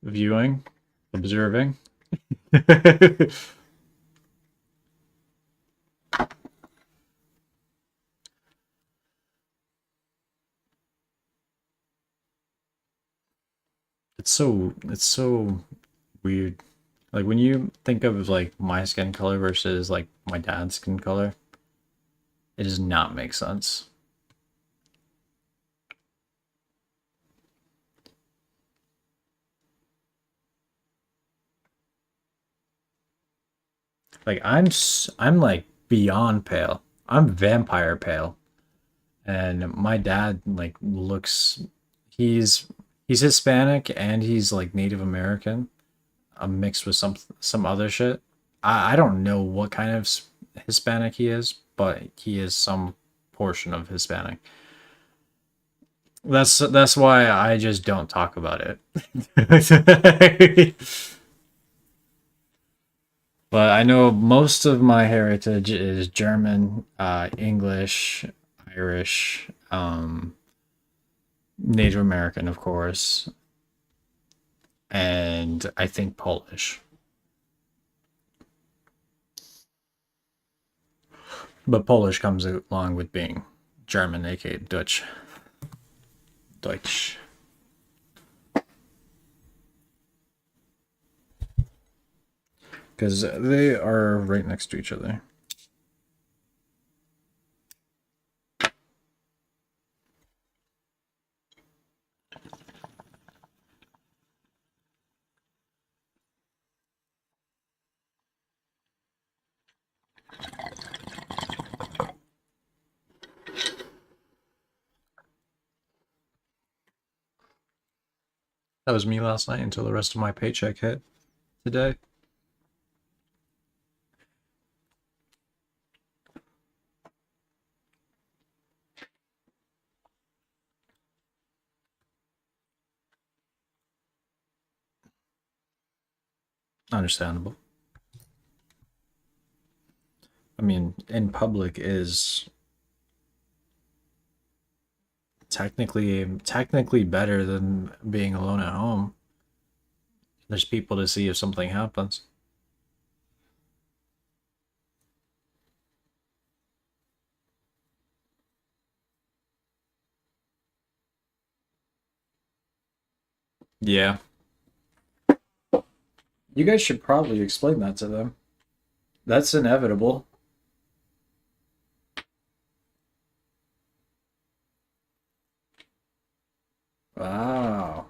A: viewing, observing. It's so weird. Like when you think of like my skin color versus like my dad's skin color, it does not make sense. Like I'm like beyond pale. I'm vampire pale. And my dad like looks he's he's Hispanic and he's like Native American, mixed with some other shit. I don't know what kind of Hispanic he is, but he is some portion of Hispanic. That's why I just don't talk about it. But I know most of my heritage is German, English, Irish, Native American, of course, and I think Polish. But Polish comes along with being German, aka Dutch. Deutsch. Because they are right next to each other. That was me last night until the rest of my paycheck hit today. Understandable. I mean, in public is technically better than being alone at home. There's people to see if something happens. Yeah. You guys should probably explain that to them. That's inevitable. Wow.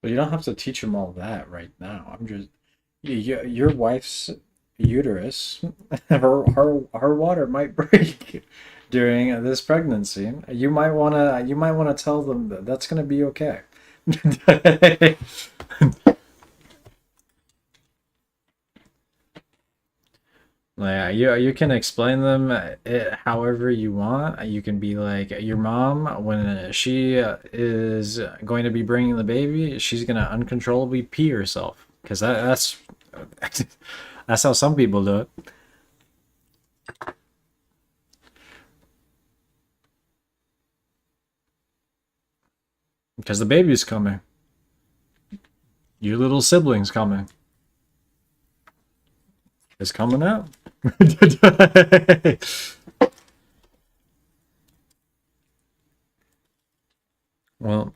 A: But you don't have to teach them all that right now. I'm just your wife's uterus, her water might break during this pregnancy. You might wanna tell them that that's gonna be okay. Yeah, you can explain them it however you want. You can be like your mom when she is going to be bringing the baby, she's gonna uncontrollably pee herself because that's that's how some people do it. Because the baby's coming, your little sibling's coming. It's coming out. Well,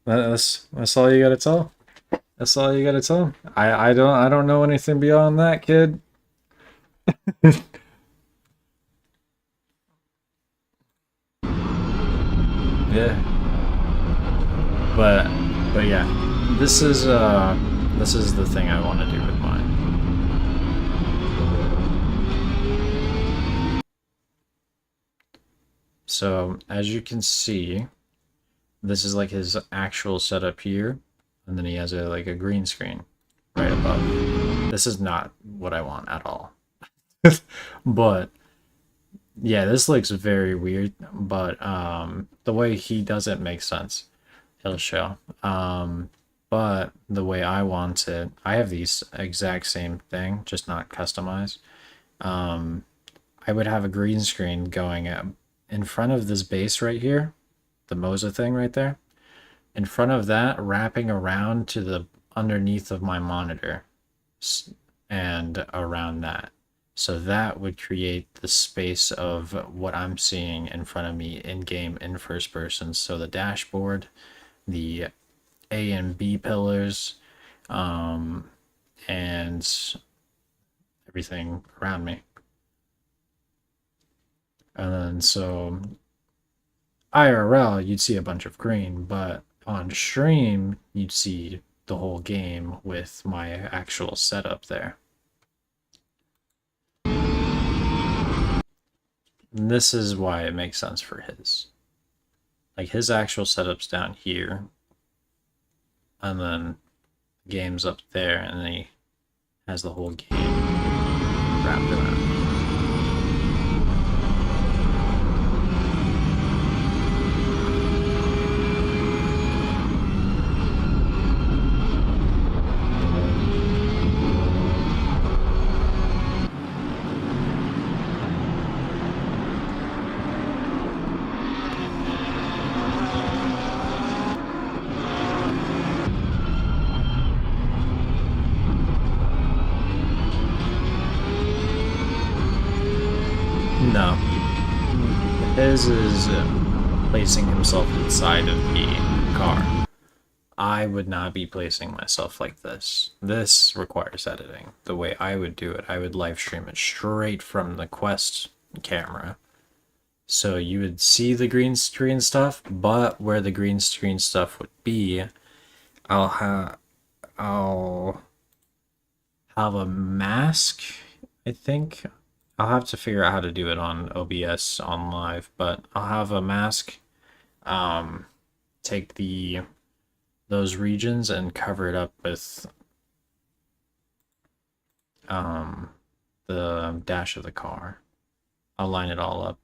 A: that's all you gotta tell. That's all you gotta tell. I don't know anything beyond that, kid. Yeah, but yeah, this is the thing I want to do with mine. So as you can see, this is like his actual setup here, and then he has like a green screen right above. This is not what I want at all. But yeah, this looks very weird, but the way he does it makes sense. He'll show. But the way I want it, I have these exact same thing, just not customized. Um, I would have a green screen going in front of this base right here, the Moza thing right there. In front of that, wrapping around to the underneath of my monitor and around that. So that would create the space of what I'm seeing in front of me in game in first person. So the dashboard, the A and B pillars, and everything around me. And then so IRL, you'd see a bunch of green, but on stream, you'd see the whole game with my actual setup there. And this is why it makes sense for his. Like his actual setup's down here. and then the game's up there, and then he has the whole game wrapped around. No. His is placing himself inside of the car. I would not be placing myself like this. This requires editing. The way I would do it, I would live stream it straight from the Quest camera. So you would see the green screen stuff, but where the green screen stuff would be, I'll have a mask, I think. I'll have to figure out how to do it on OBS on live, but I'll have a mask take those regions and cover it up with the dash of the car. I'll line it all up.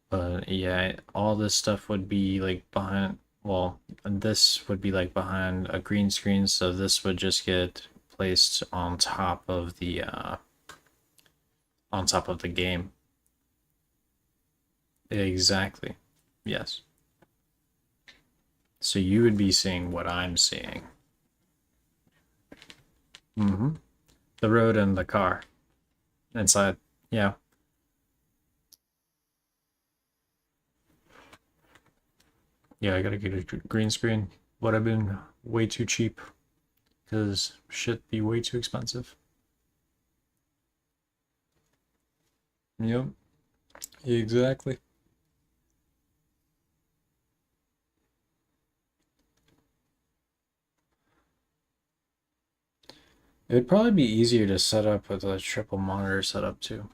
A: But yeah, all this stuff would be like behind, well, this would be like behind a green screen, so this would just get placed on top of the game. Exactly. Yes. So you would be seeing what I'm seeing. Mm-hmm. The road and the car. Inside. Yeah. Yeah, I gotta get a green screen. Would have been way too cheap. Because shit be way too expensive. Yep. Exactly. It'd probably be easier to set up with a triple monitor setup too.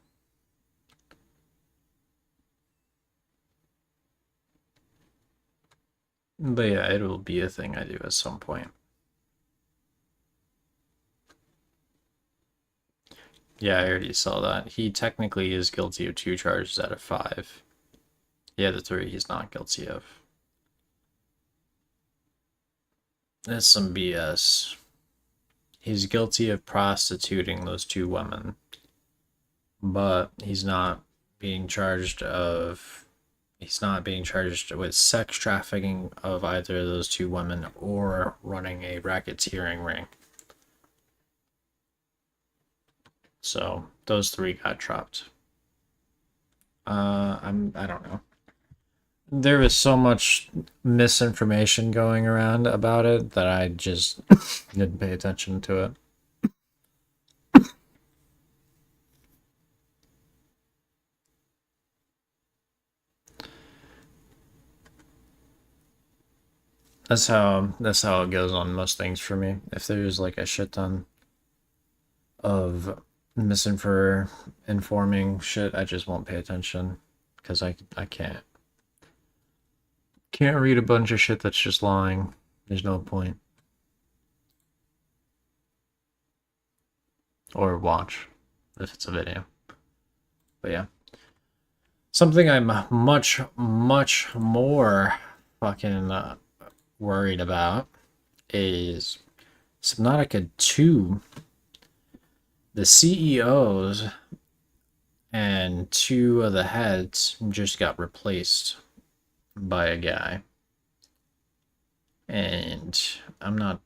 A: But yeah, it'll be a thing I do at some point. Yeah, I already saw that. He technically is guilty of 2 charges out of 5. Yeah, the 3 he's not guilty of. That's some BS. He's guilty of prostituting those 2 women. But he's not being charged with sex trafficking of either of those 2 women or running a racketeering ring. So those 3 got dropped. I don't know. There was so much misinformation going around about it that I just didn't pay attention to it. That's how it goes on most things for me. If there's like a shit ton of informing shit, I just won't pay attention because I can't read a bunch of shit that's just lying. There's no point. Or watch if it's a video. But yeah. Something I'm much more fucking worried about is Subnautica 2. The CEOs and 2 of the heads just got replaced by a guy. And I'm not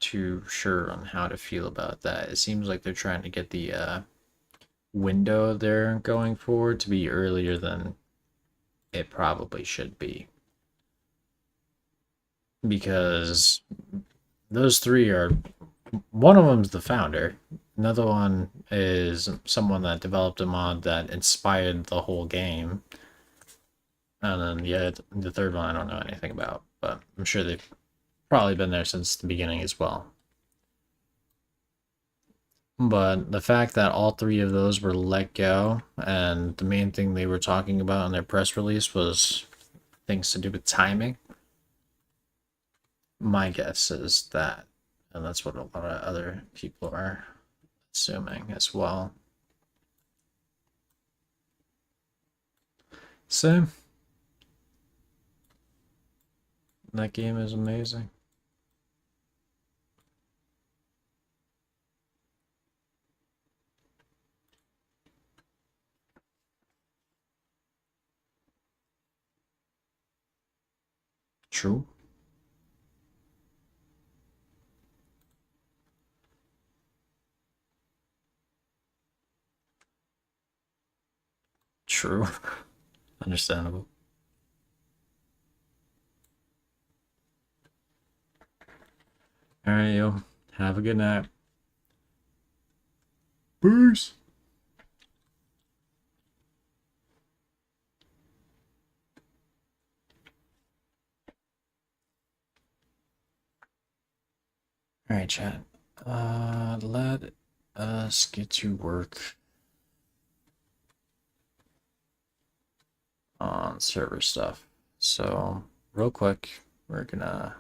A: too sure on how to feel about that. It seems like they're trying to get the window they're going for to be earlier than it probably should be. Because those 3 are, one of them's the founder, another one is someone that developed a mod that inspired the whole game, and then the third one I don't know anything about, but I'm sure they've probably been there since the beginning as well. But the fact that all three of those were let go, and the main thing they were talking about in their press release was things to do with timing, my guess is that, and that's what a lot of other people are assuming as well. Same. That game is amazing. True. True. Understandable. All right, yo. Have a good night. Peace. All right, chat. Let us get to work on server stuff. So, real quick, we're gonna.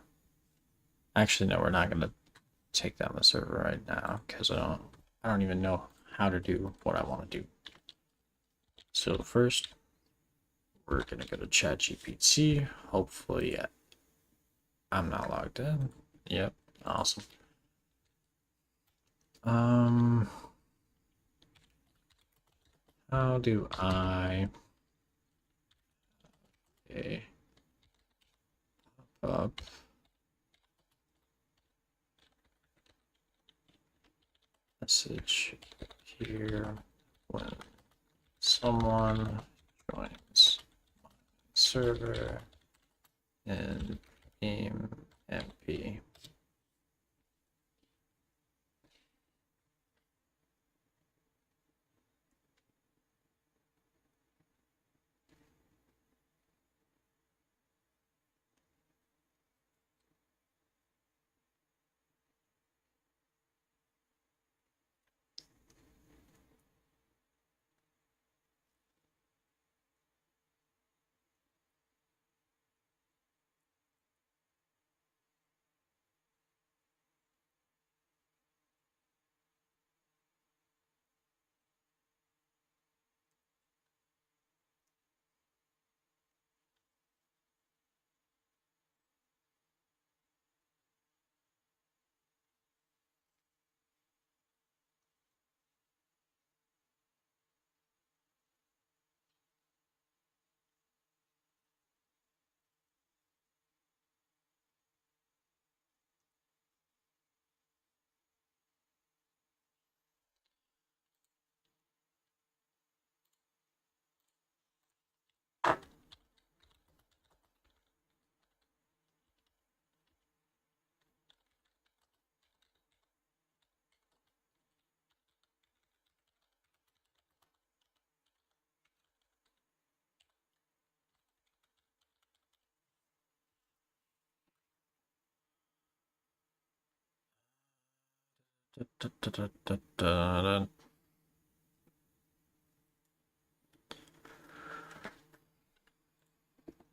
A: Actually, no, we're not gonna take down the server right now because I don't even know how to do what I want to do. So first, we're gonna go to ChatGPT. Hopefully, I'm not logged in. Yep, awesome. Um, how do I up message here when someone joins server in game MP?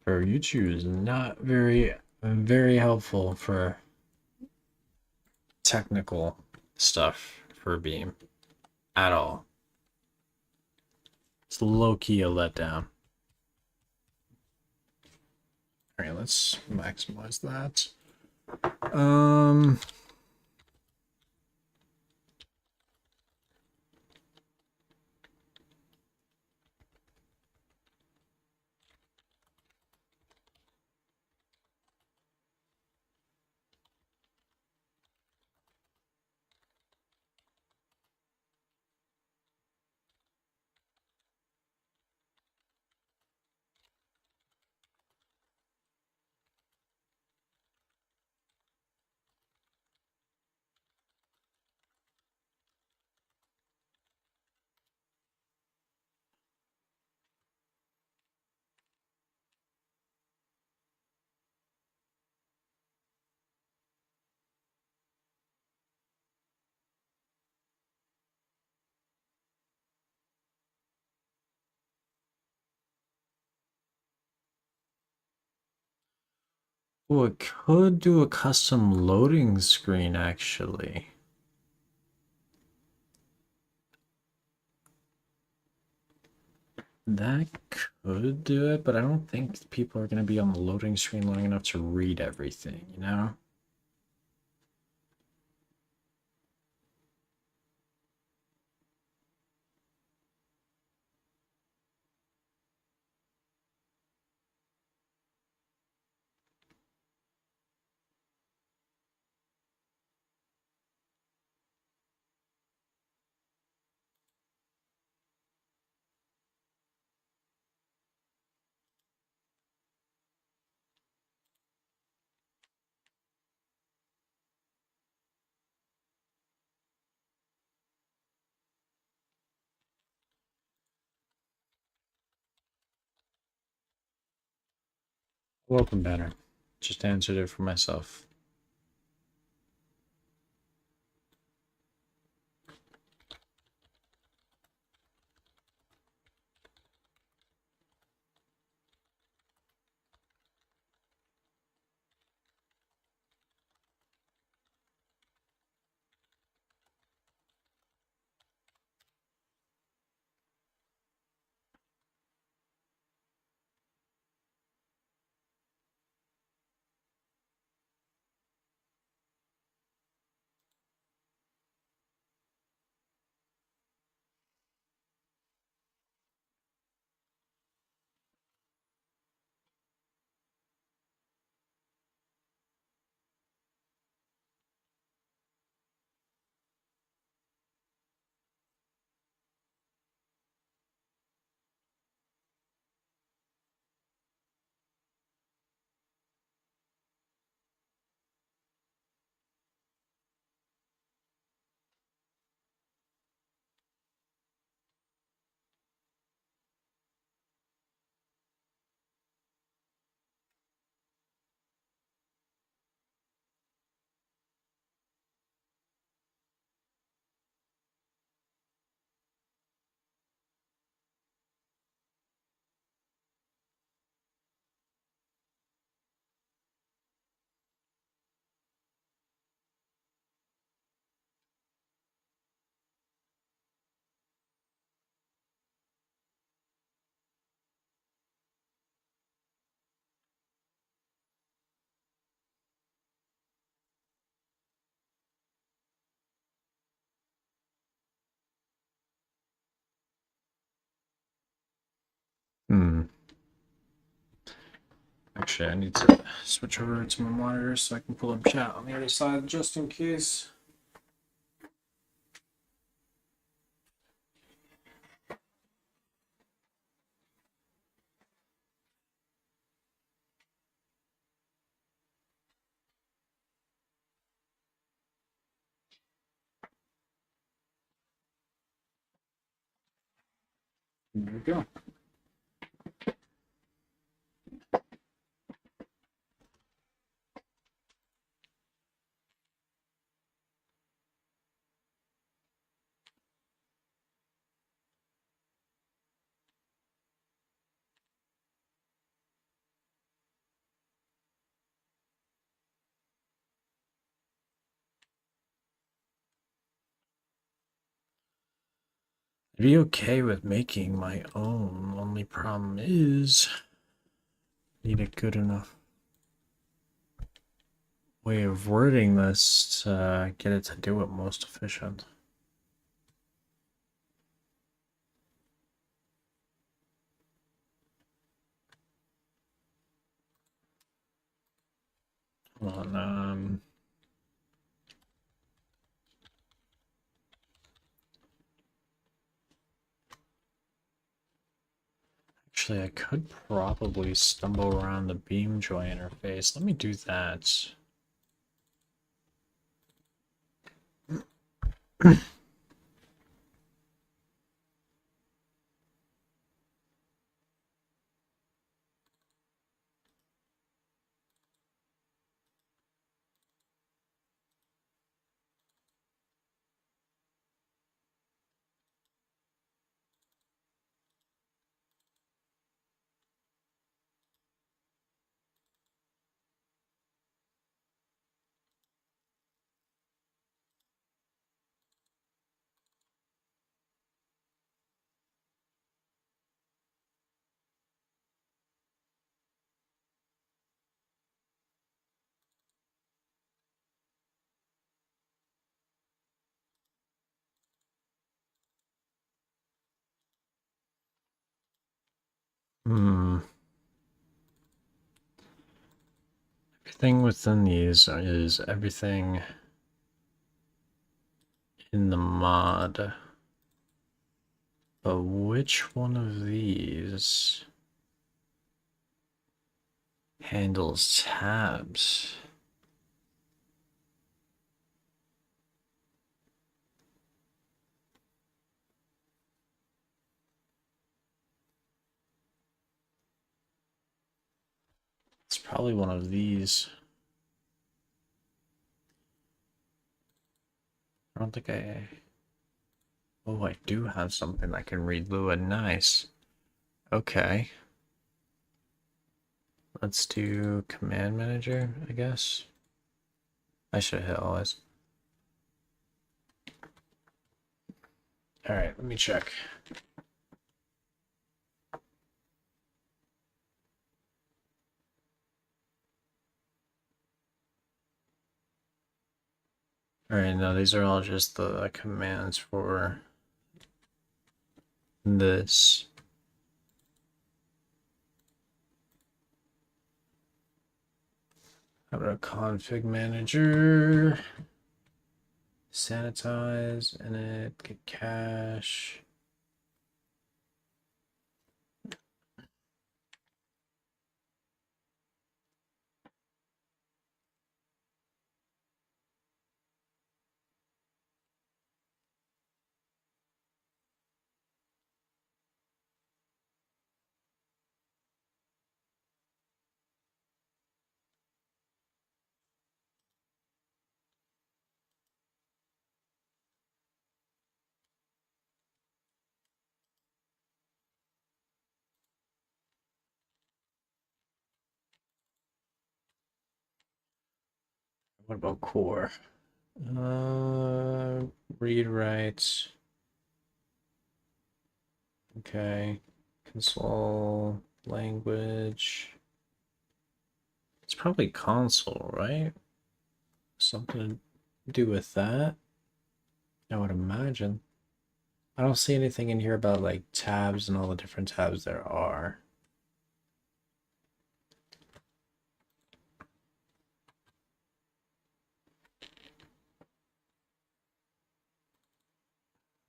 A: Or YouTube is not very helpful for technical stuff for Beam at all. It's low key a letdown. All right, let's maximize that. Oh, it could do a custom loading screen, actually. That could do it, but I don't think people are going to be on the loading screen long enough to read everything, you know? Welcome, Banner. Just answered it for myself. Hmm. Actually, I need to switch over to my monitor so I can pull up chat on the other side just in case. There we go. I'd be okay with making my own. Only problem is, need a good enough way of wording this to get it to do it most efficient. Hold on. Actually, I could probably stumble around the Beamjoy interface. Let me do that. Hmm. Everything within these is everything in the mod. But which one of these handles tabs? It's probably one of these. I don't think I... Oh, I do have something that can read Lua. Nice. Okay. Let's do command manager, I guess. I should have hit always. Alright, let me check. Alright, no, these are all just the commands for this. How about a config manager? Sanitize, init, get cache. What about core? Read write. Okay. Console language. It's probably console, right? Something to do with that, I would imagine. I don't see anything in here about like tabs and all the different tabs there are.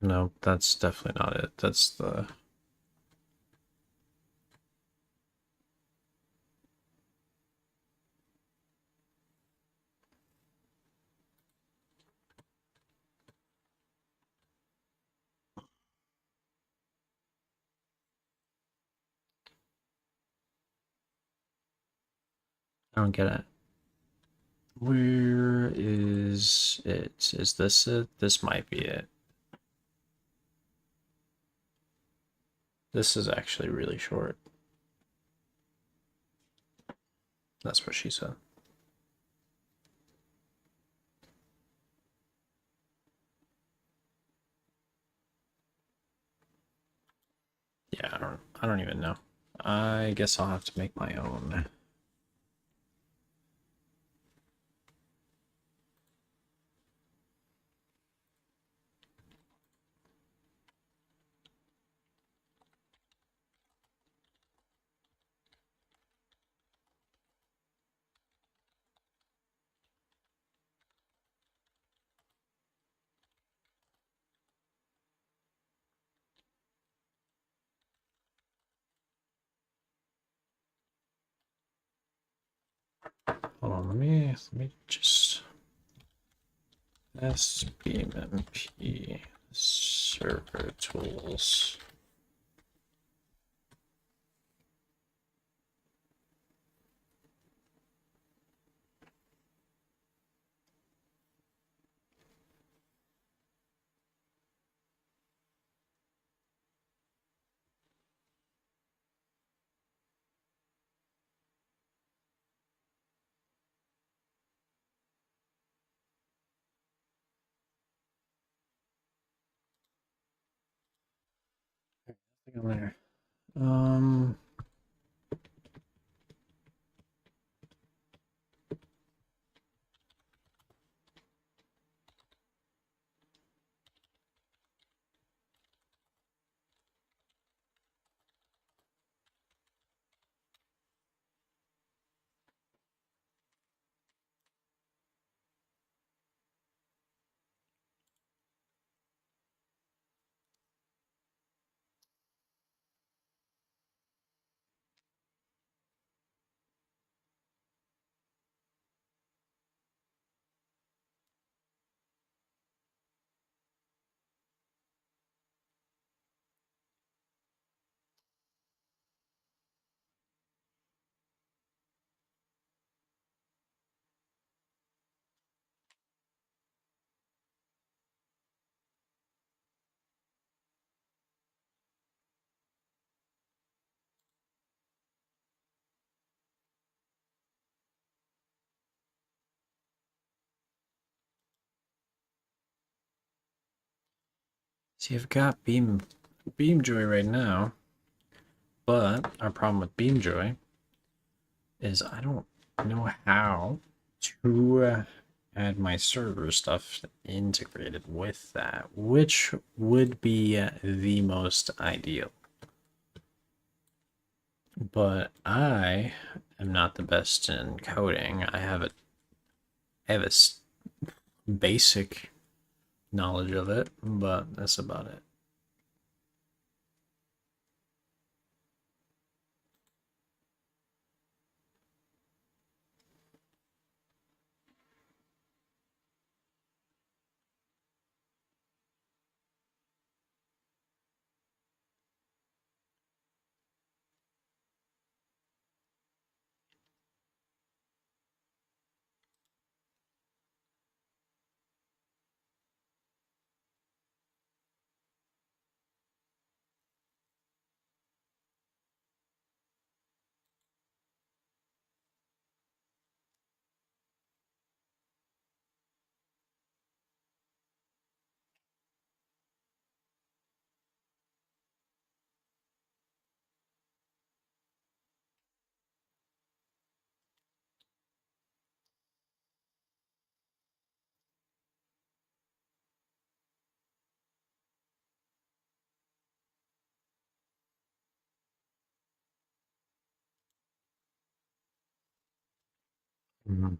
A: No, that's definitely not it. That's the... I don't get it. Where is it? Is this it? This might be it. This is actually really short. That's what she said. Yeah, I don't even know. I guess I'll have to make my own. Hold on, let me just SBMP server tools. Nothing on there. See, I've got Beamjoy right now, but our problem with Beamjoy is I don't know how to add my server stuff integrated with that, which would be the most ideal. But I am not the best in coding. I have a basic knowledge of it, but that's about it. Mhm.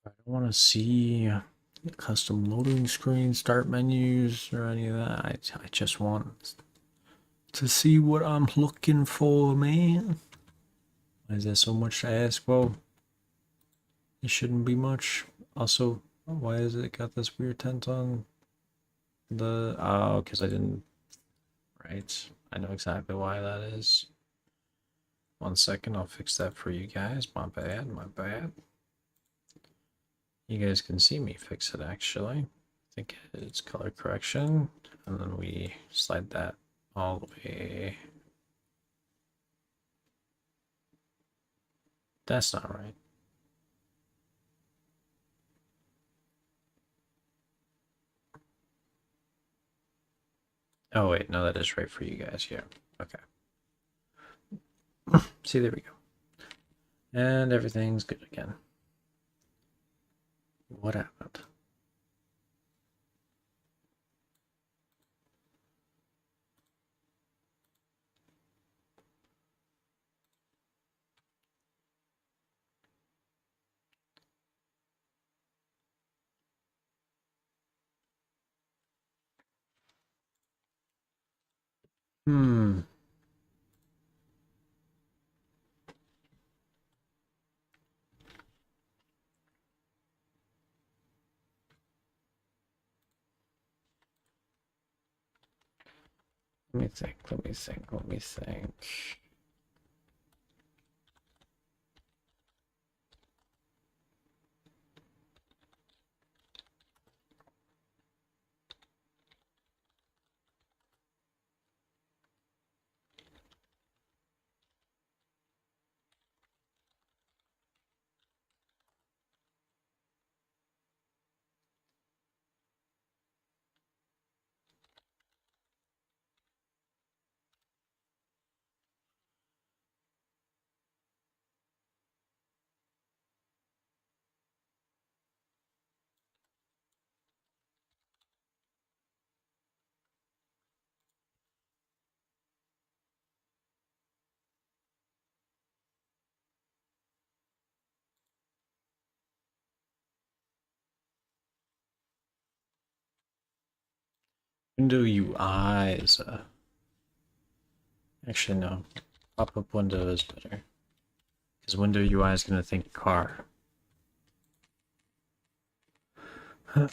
A: I don't want to see custom loading screen, start menus, or any of that. I just want to see what I'm looking for, man. Why is there so much to ask? Well, it shouldn't be much. Also, why has it got this weird tent on the... Oh, because I didn't... Right. I know exactly why that is. 1 second, I'll fix that for you guys. My bad, my bad. You guys can see me fix it, actually. I think it's color correction. And then we slide that all the way. That's not right. Oh, wait, no, that is right for you guys. Yeah, okay. See, there we go. And everything's good again. What happened? Hmm. Let me think, let me think, let me think. Window UIs. Actually, no. Pop-up window is better. Because window UI is going to think car. I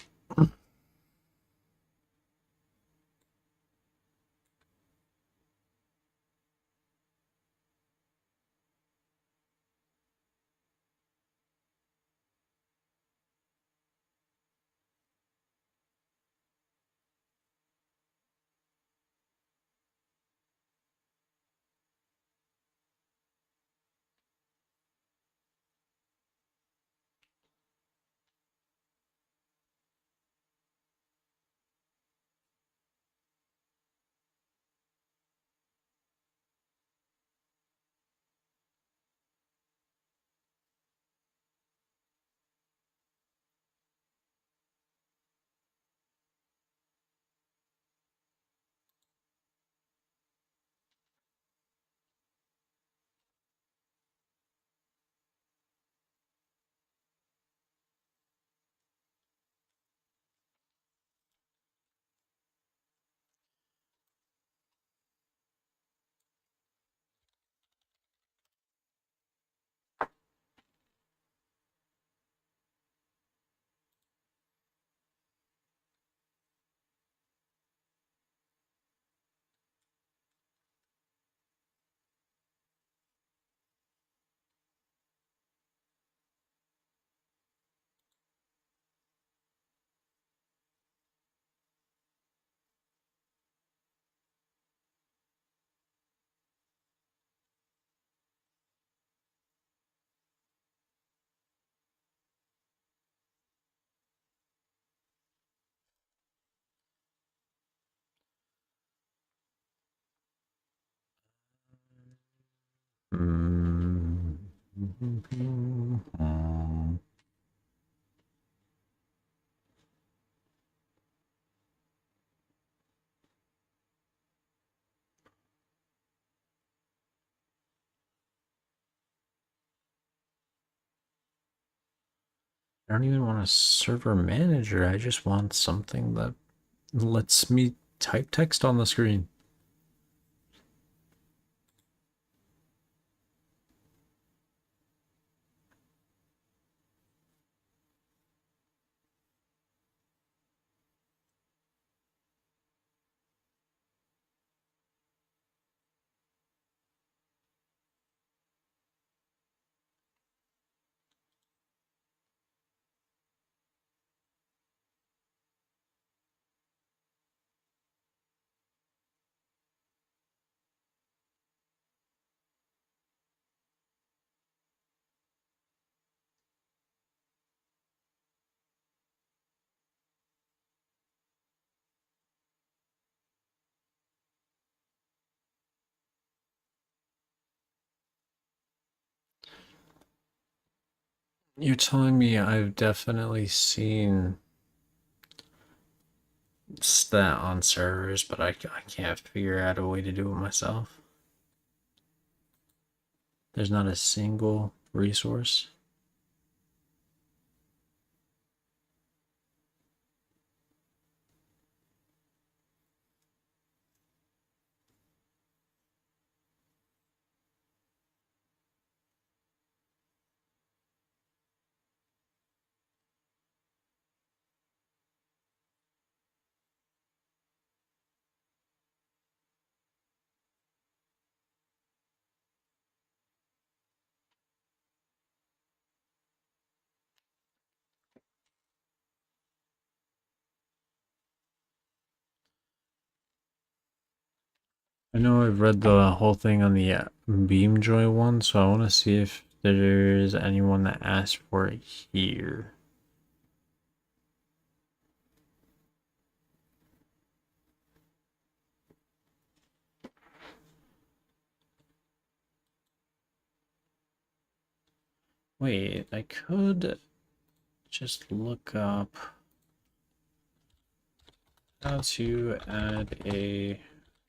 A: don't even want a server manager. I just want something that lets me type text on the screen. You're telling me I've definitely seen that on servers, but I can't figure out a way to do it myself. There's not a single resource. I know I've read the whole thing on the Beamjoy one, so I want to see if there's anyone that asked for it here. Wait, I could just look up how to add a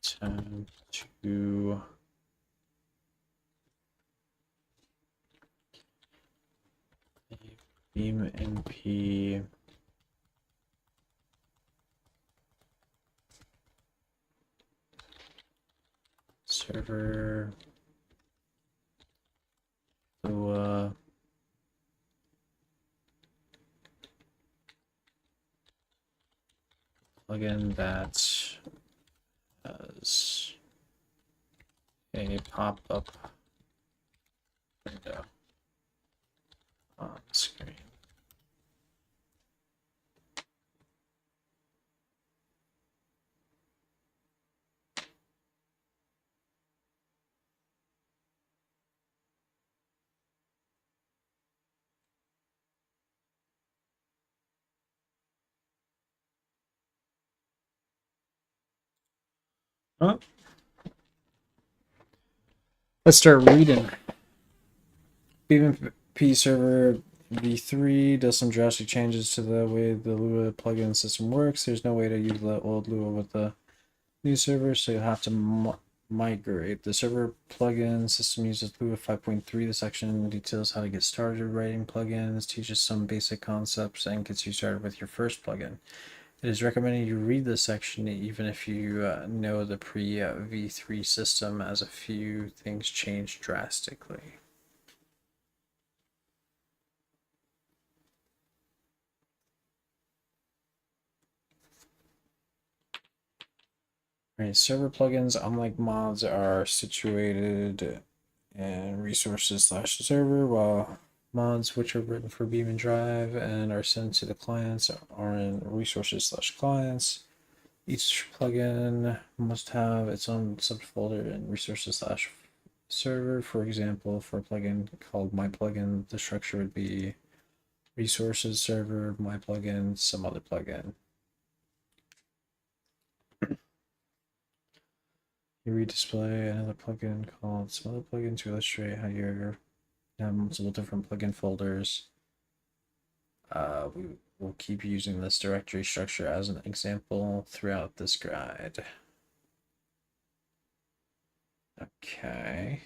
A: tab to a BeamNP server Lua plugin that has a pop-up window on screen. Huh? Let's start reading. BeamP server v3 does some drastic changes to the way the Lua plugin system works. There's no way to use the old Lua with the new server, so you'll have to migrate. The server plugin system uses Lua 5.3. The section details how to get started writing plugins, teaches some basic concepts, and gets you started with your first plugin. It is recommended you read this section even if you know the pre-v3 system, as a few things changed drastically. Right, server plugins, unlike mods, are situated in resources/server, while mods, which are written for Beam and Drive and are sent to the clients, are in resources/clients. Each plugin must have its own subfolder in resources/server. For example, for a plugin called My Plugin, the structure would be resources server, My Plugin, some other plugin. You redisplay another plugin called some other plugin to illustrate how you have multiple different plugin folders. We will keep using this directory structure as an example throughout this guide. Okay.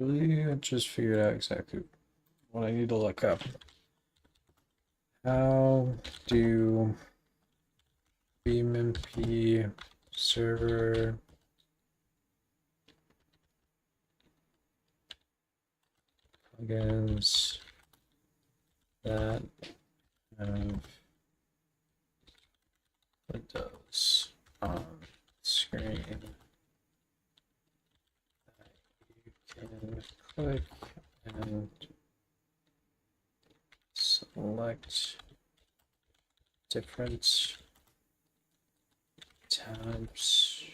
A: Really, I just figured out exactly what I need to look up. How do BeamP server plugins that have windows on screen that you can click and select different tabs.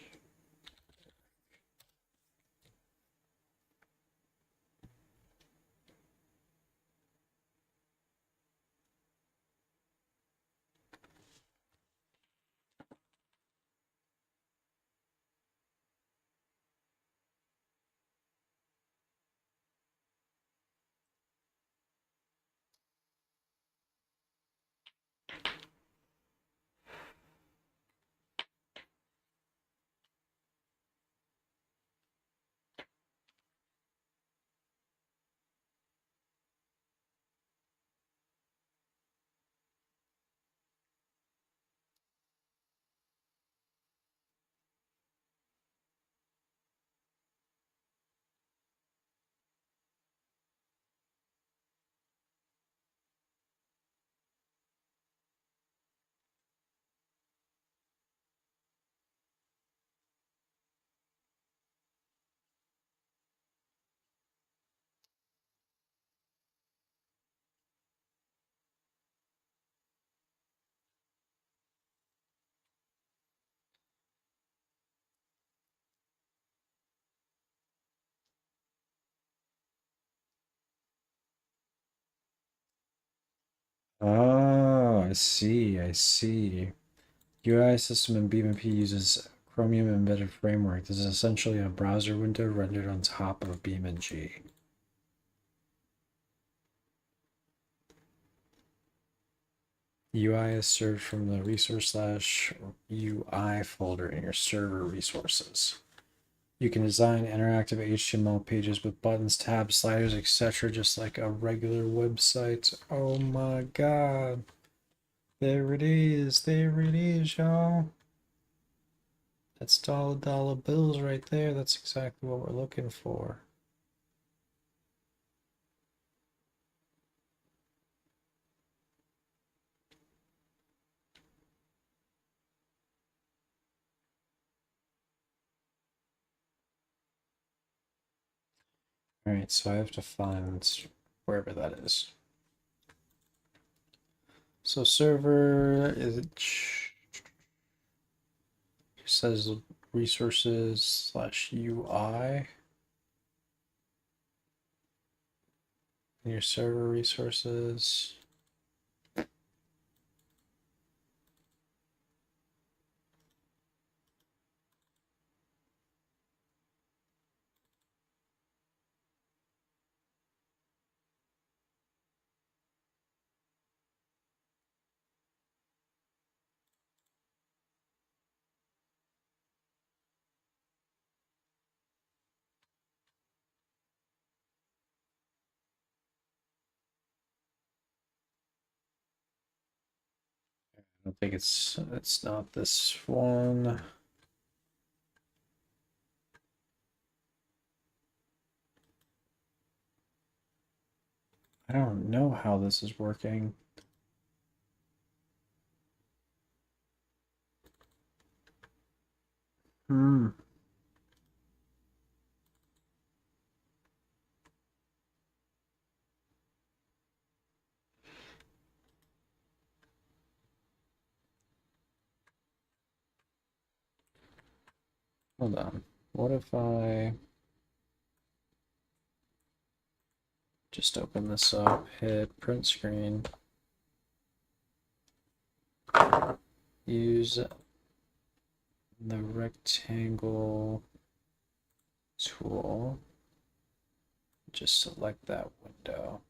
A: Oh, I see, I see. UI system in BeamNP uses Chromium Embedded Framework. This is essentially a browser window rendered on top of BeamNG. UI is served from the resource/UI folder in your server resources. You can design interactive HTML pages with buttons, tabs, sliders, etc., just like a regular website. Oh my god. There it is. There it is, y'all. That's dollar bills right there. That's exactly what we're looking for. All right, so I have to find wherever that is. So server is it says resources/UI. And your server resources. I don't think it's not this one. I don't know how this is working. Hmm. Hold on. What if I just open this up, hit print screen, use the rectangle tool, just select that window.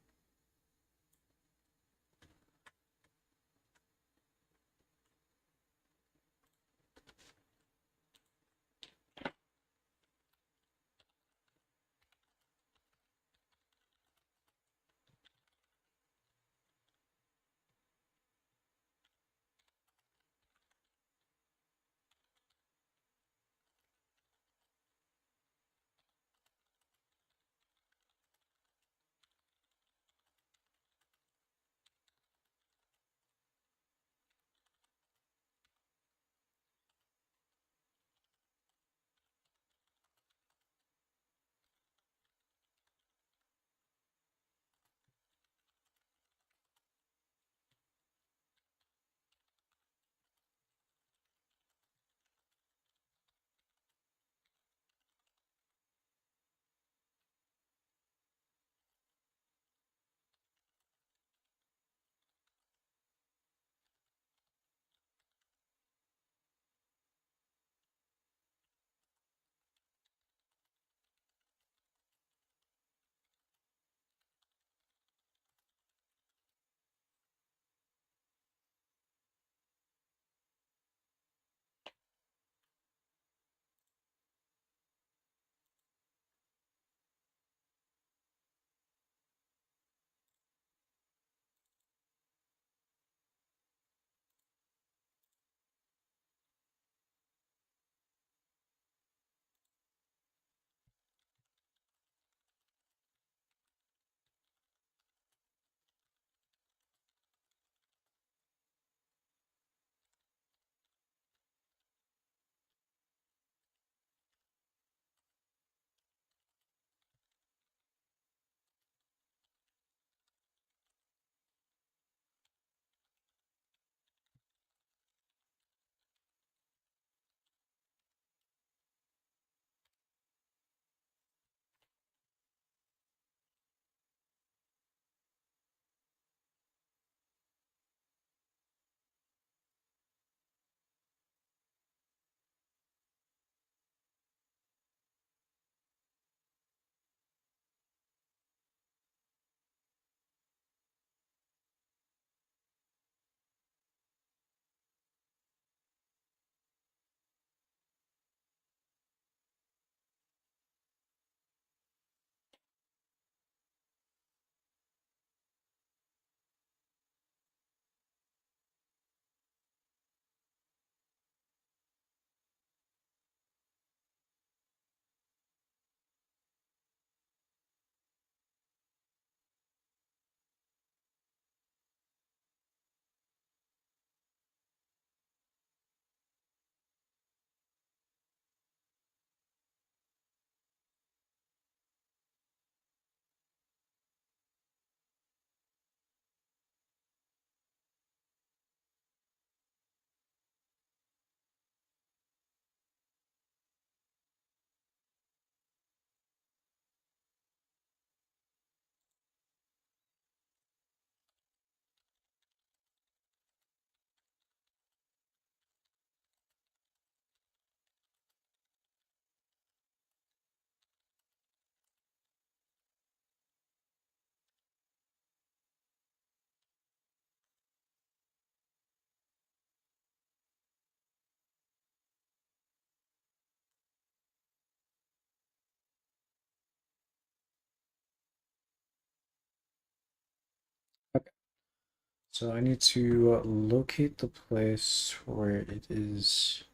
A: So I need to locate the place where it is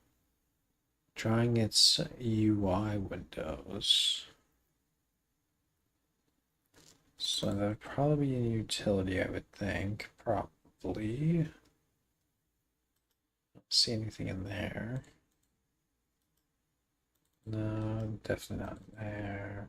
A: drawing its UI windows. So that would probably be a utility, I would think. Probably. Don't see anything in there. No, definitely not in there.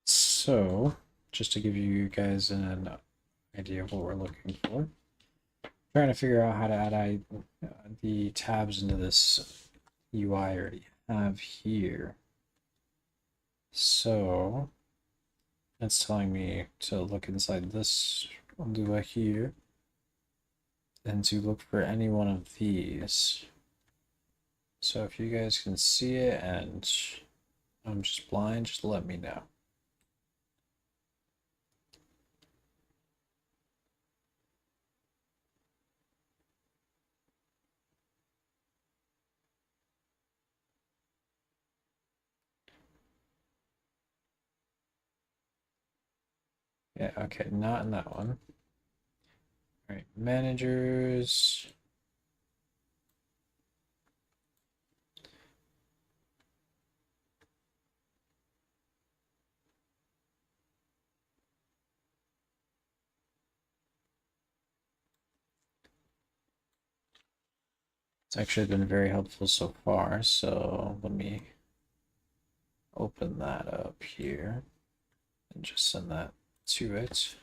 A: So, just to give you guys an idea of what we're looking for, trying to figure out how to add the tabs into this UI I already have here. So, it's telling me to look inside this Lua here and to look for any one of these. So if you guys can see it and I'm just blind, just let me know. Yeah, okay, not in that one. All right, managers. It's actually been very helpful so far, so let me open that up here and just send that to it.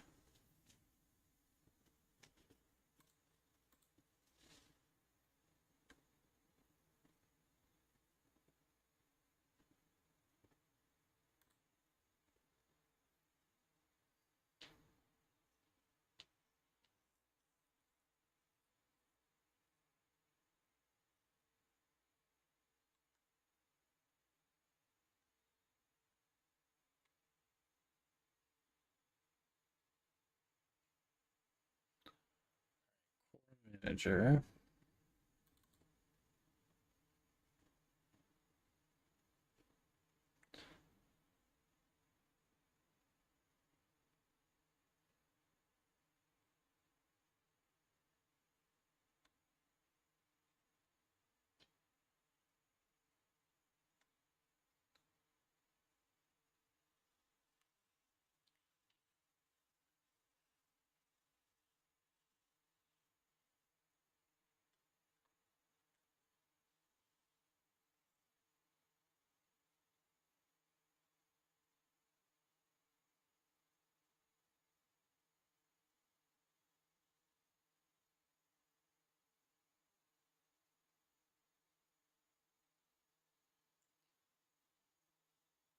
A: Manager.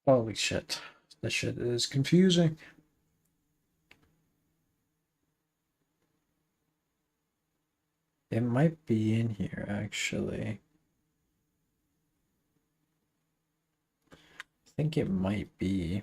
A: Holy shit. This shit is confusing. It might be in here, actually. I think it might be.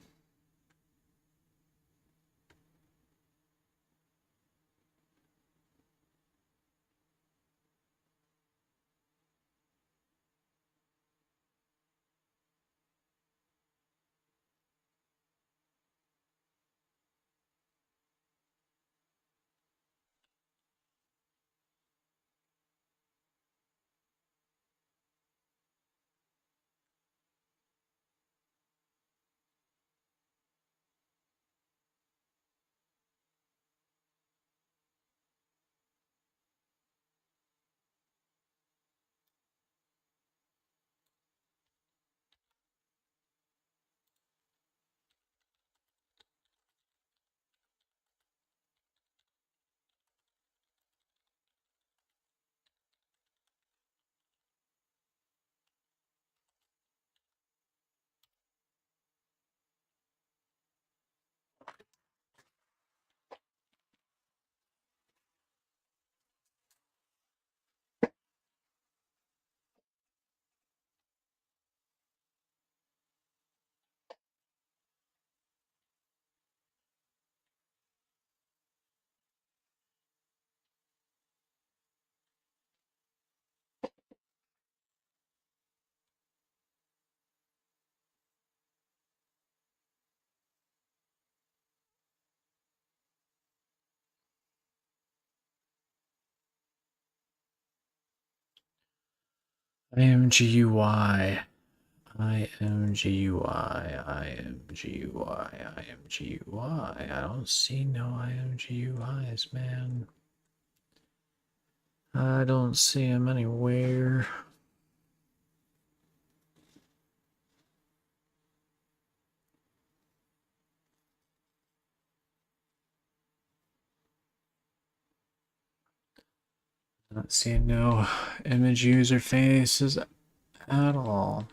A: IMGUI. IMGUI. IMGUI. IMGUI. I don't see no IMGUIs, man. I don't see them anywhere. Not seeing no image user faces at all.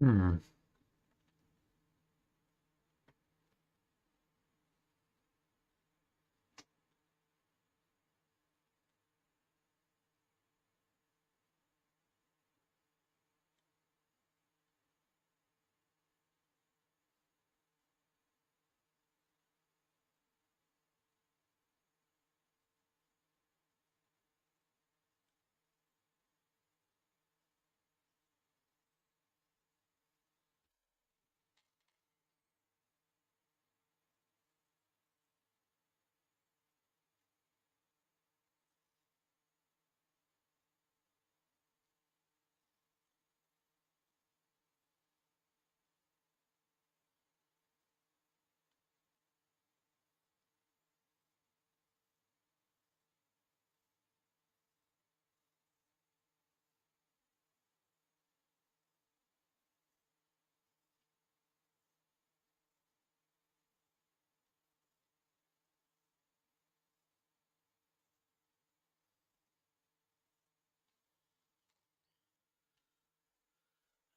A: Hmm.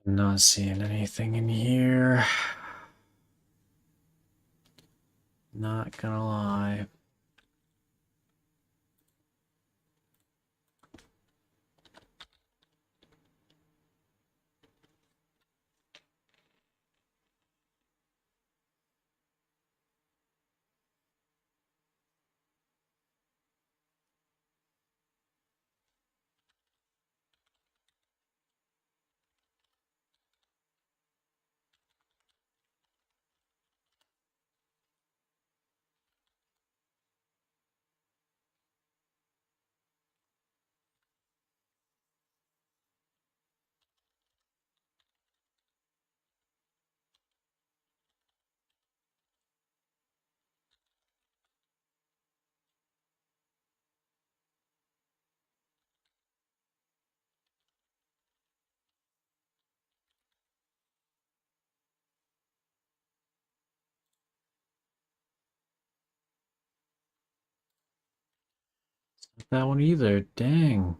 A: I'm not seeing anything in here. Not gonna lie. Not that one either. Dang.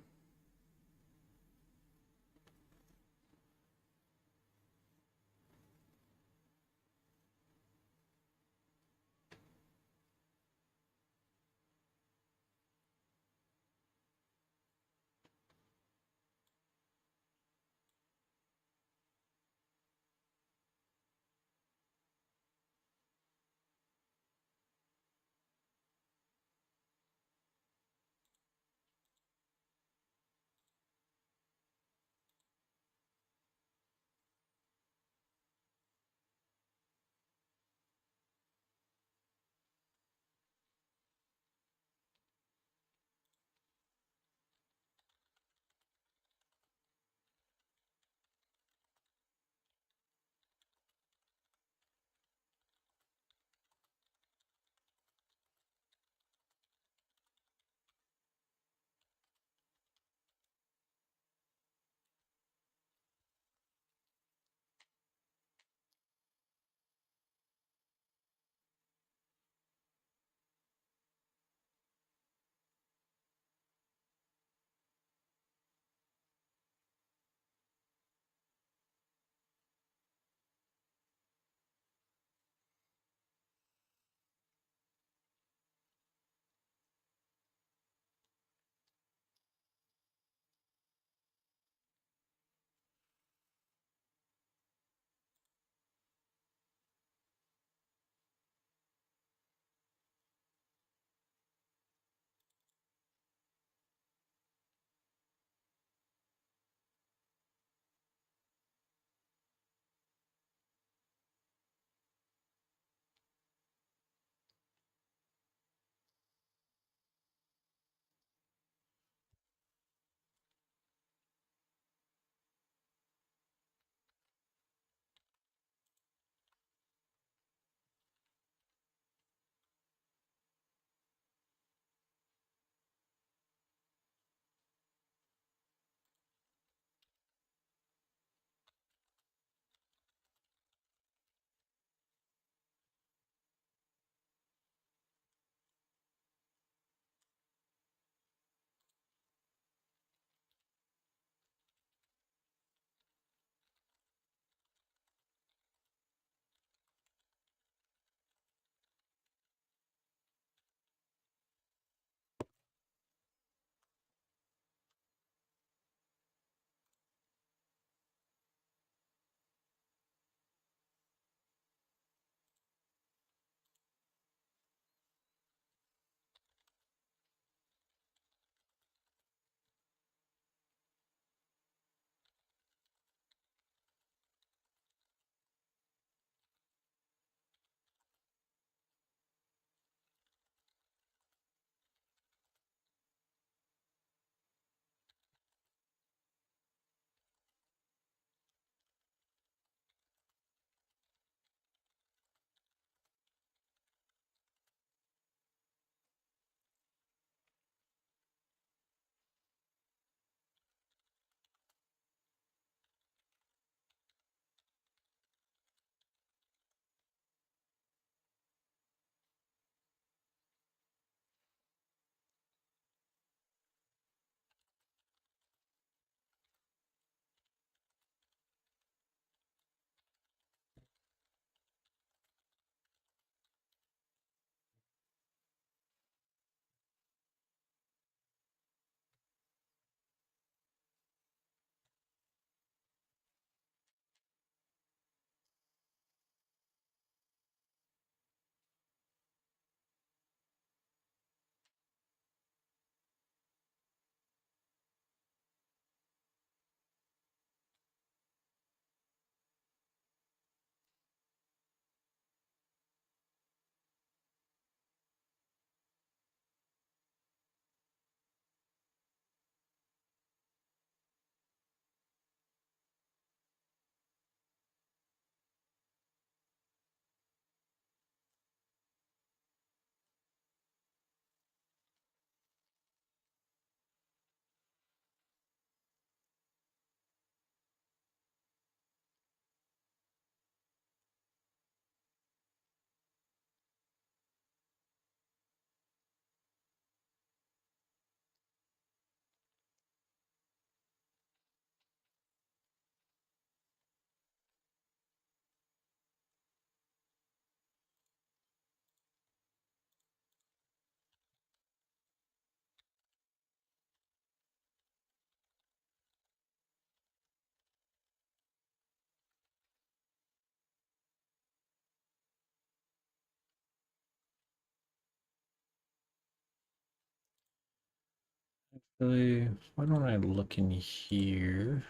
A: Really, why don't I look in here?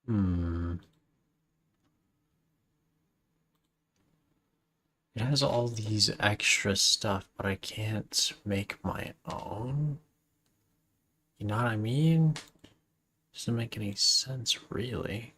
A: Hmm. It has all these extra stuff, but I can't make my own. You know what I mean? Doesn't make any sense, really.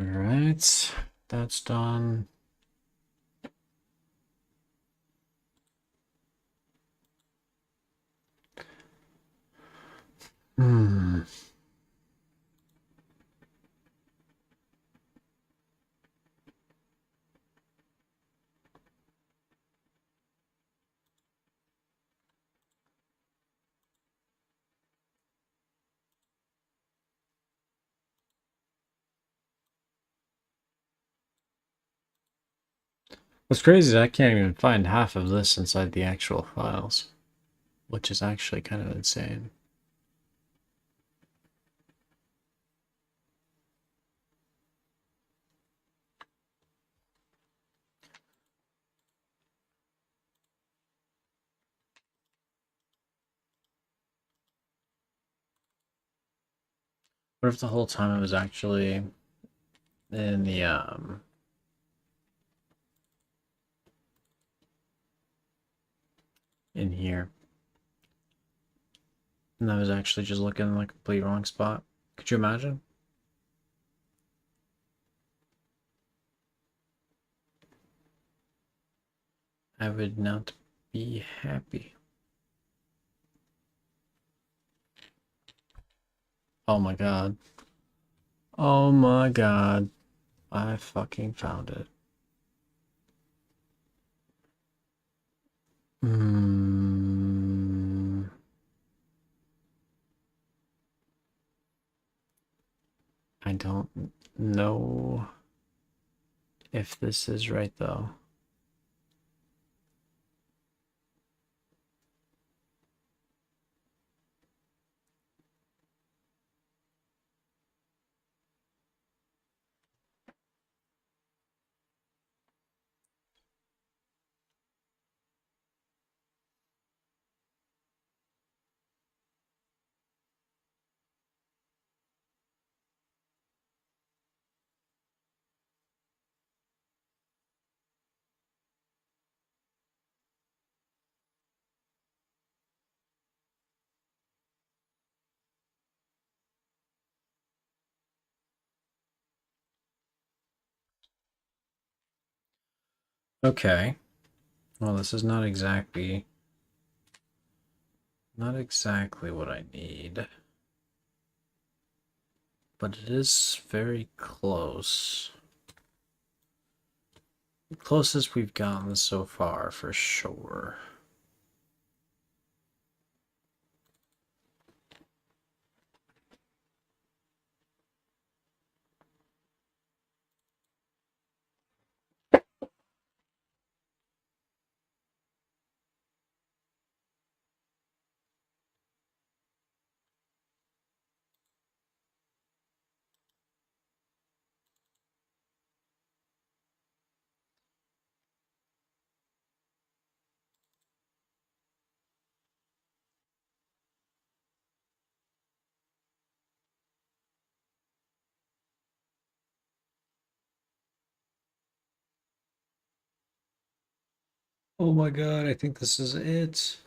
A: All right, that's done. Hmm. What's crazy is I can't even find half of this inside the actual files, which is actually kind of insane. What if the whole time it was actually in the in here, and I was actually just looking in the complete wrong spot? Could you imagine? I would not be happy. Oh my god. Oh my god. I fucking found it. Hmm. I don't know if this is right though. Okay. Well, this is not exactly what I need, but it is very close. The closest we've gotten so far, for sure. Oh my god, I think this is it.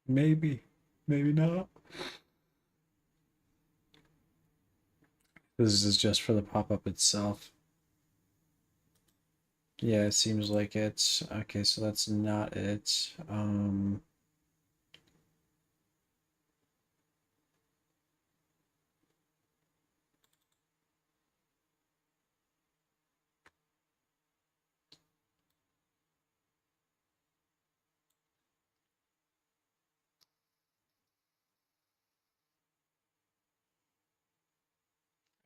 A: Maybe. Maybe not. This is just for the pop-up itself. Yeah, it seems like it's okay, so that's not it.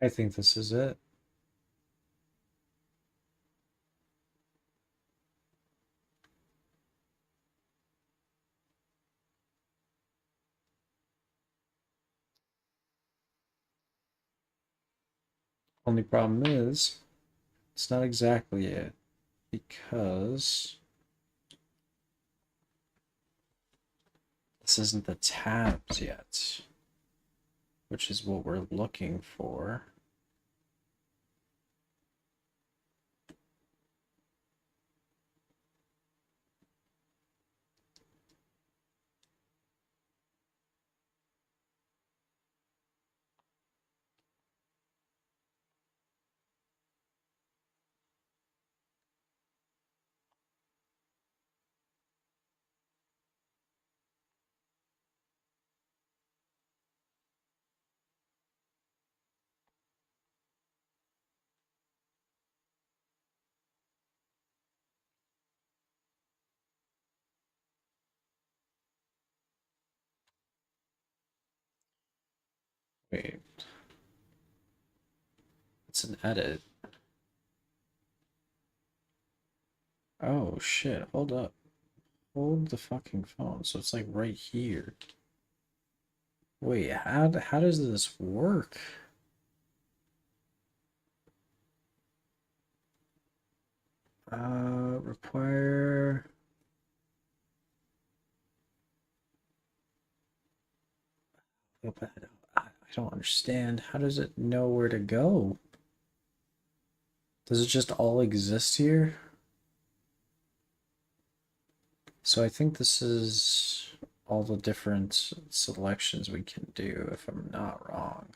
A: I think this is it. Only problem is, it's not exactly it because this isn't the tabs yet, which is what we're looking for. Wait, it's an edit. Oh shit, hold up. Hold the fucking phone. So it's like right here. Wait, how does this work? Require. Oh, but I don't understand. How does it know where to go? Does it just all exist here? So I think this is all the different selections we can do, if I'm not wrong.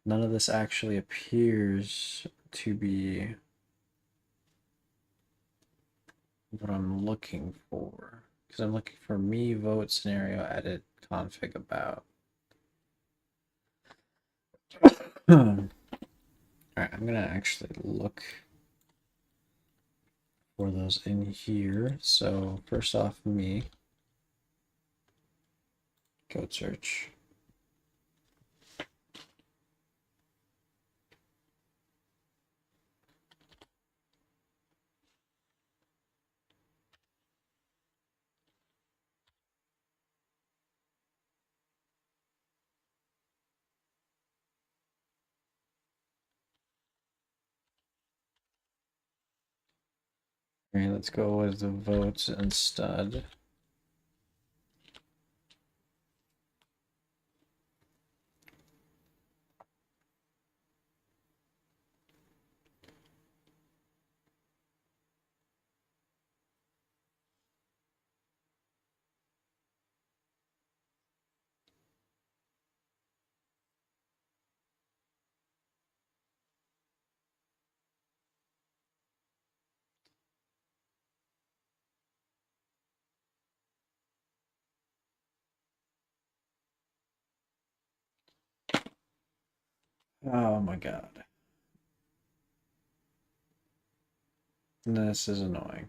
A: None of this actually appears to be what I'm looking for. Because I'm looking for me, vote, scenario, edit, config, about. Alright, I'm gonna actually look for those in here. So first off, me, code search. Alright, let's go with the votes instead. Oh my god. This is annoying.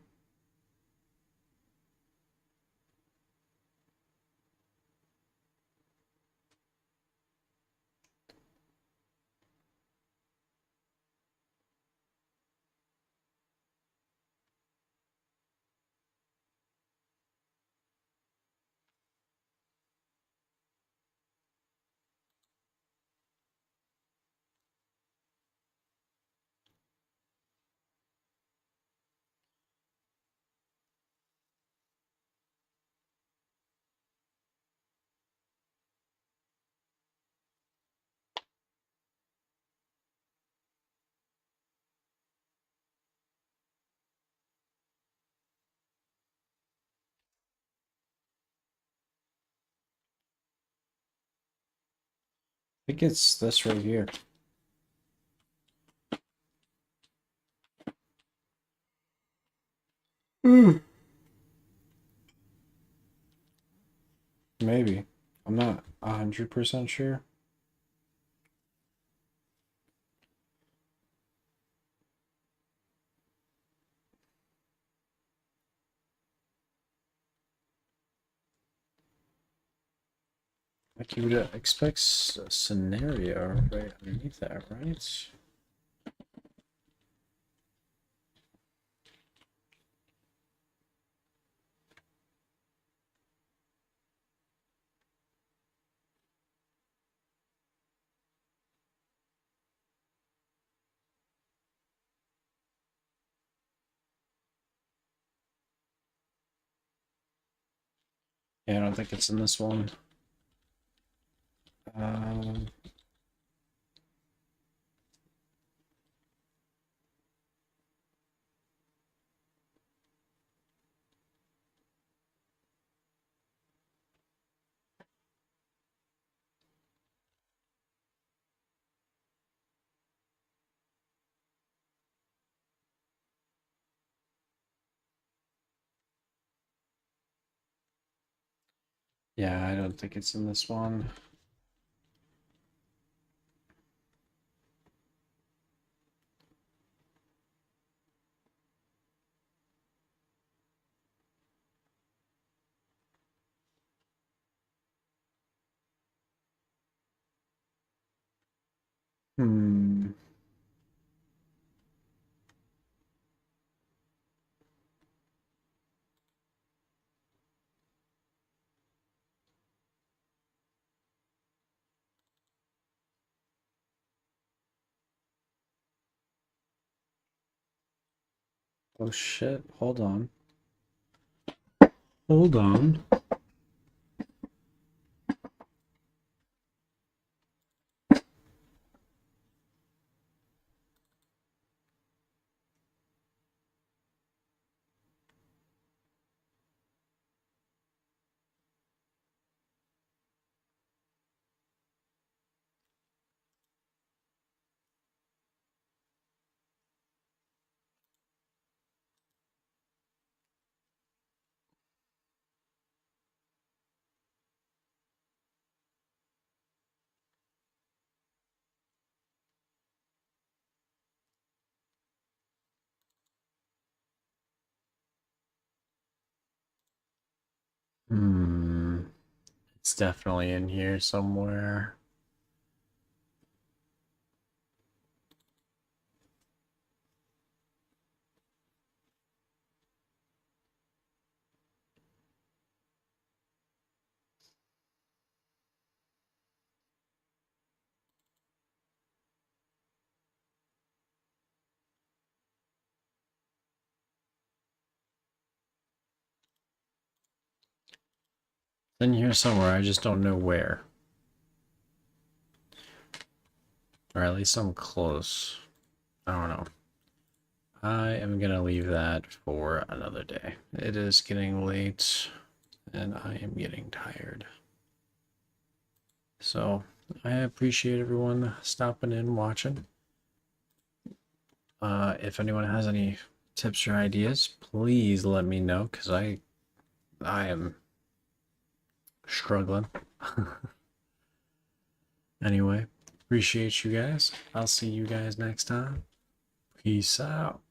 A: think it's this right here. Maybe. I'm not 100% sure. Like you would expect a scenario right underneath that, right? Yeah, I don't think it's in this one. Um, yeah, I don't think it's in this one. Hmm. Oh shit, hold on. Hold on. Hmm. It's definitely in here somewhere. In here somewhere, I just don't know where. Or at least I'm close. I don't know. I am gonna leave that for another day. It is getting late and I am getting tired. So I appreciate everyone stopping in, watching. If anyone has any tips or ideas, please let me know because I am struggling. Anyway, appreciate you guys. I'll see you guys next time. Peace out.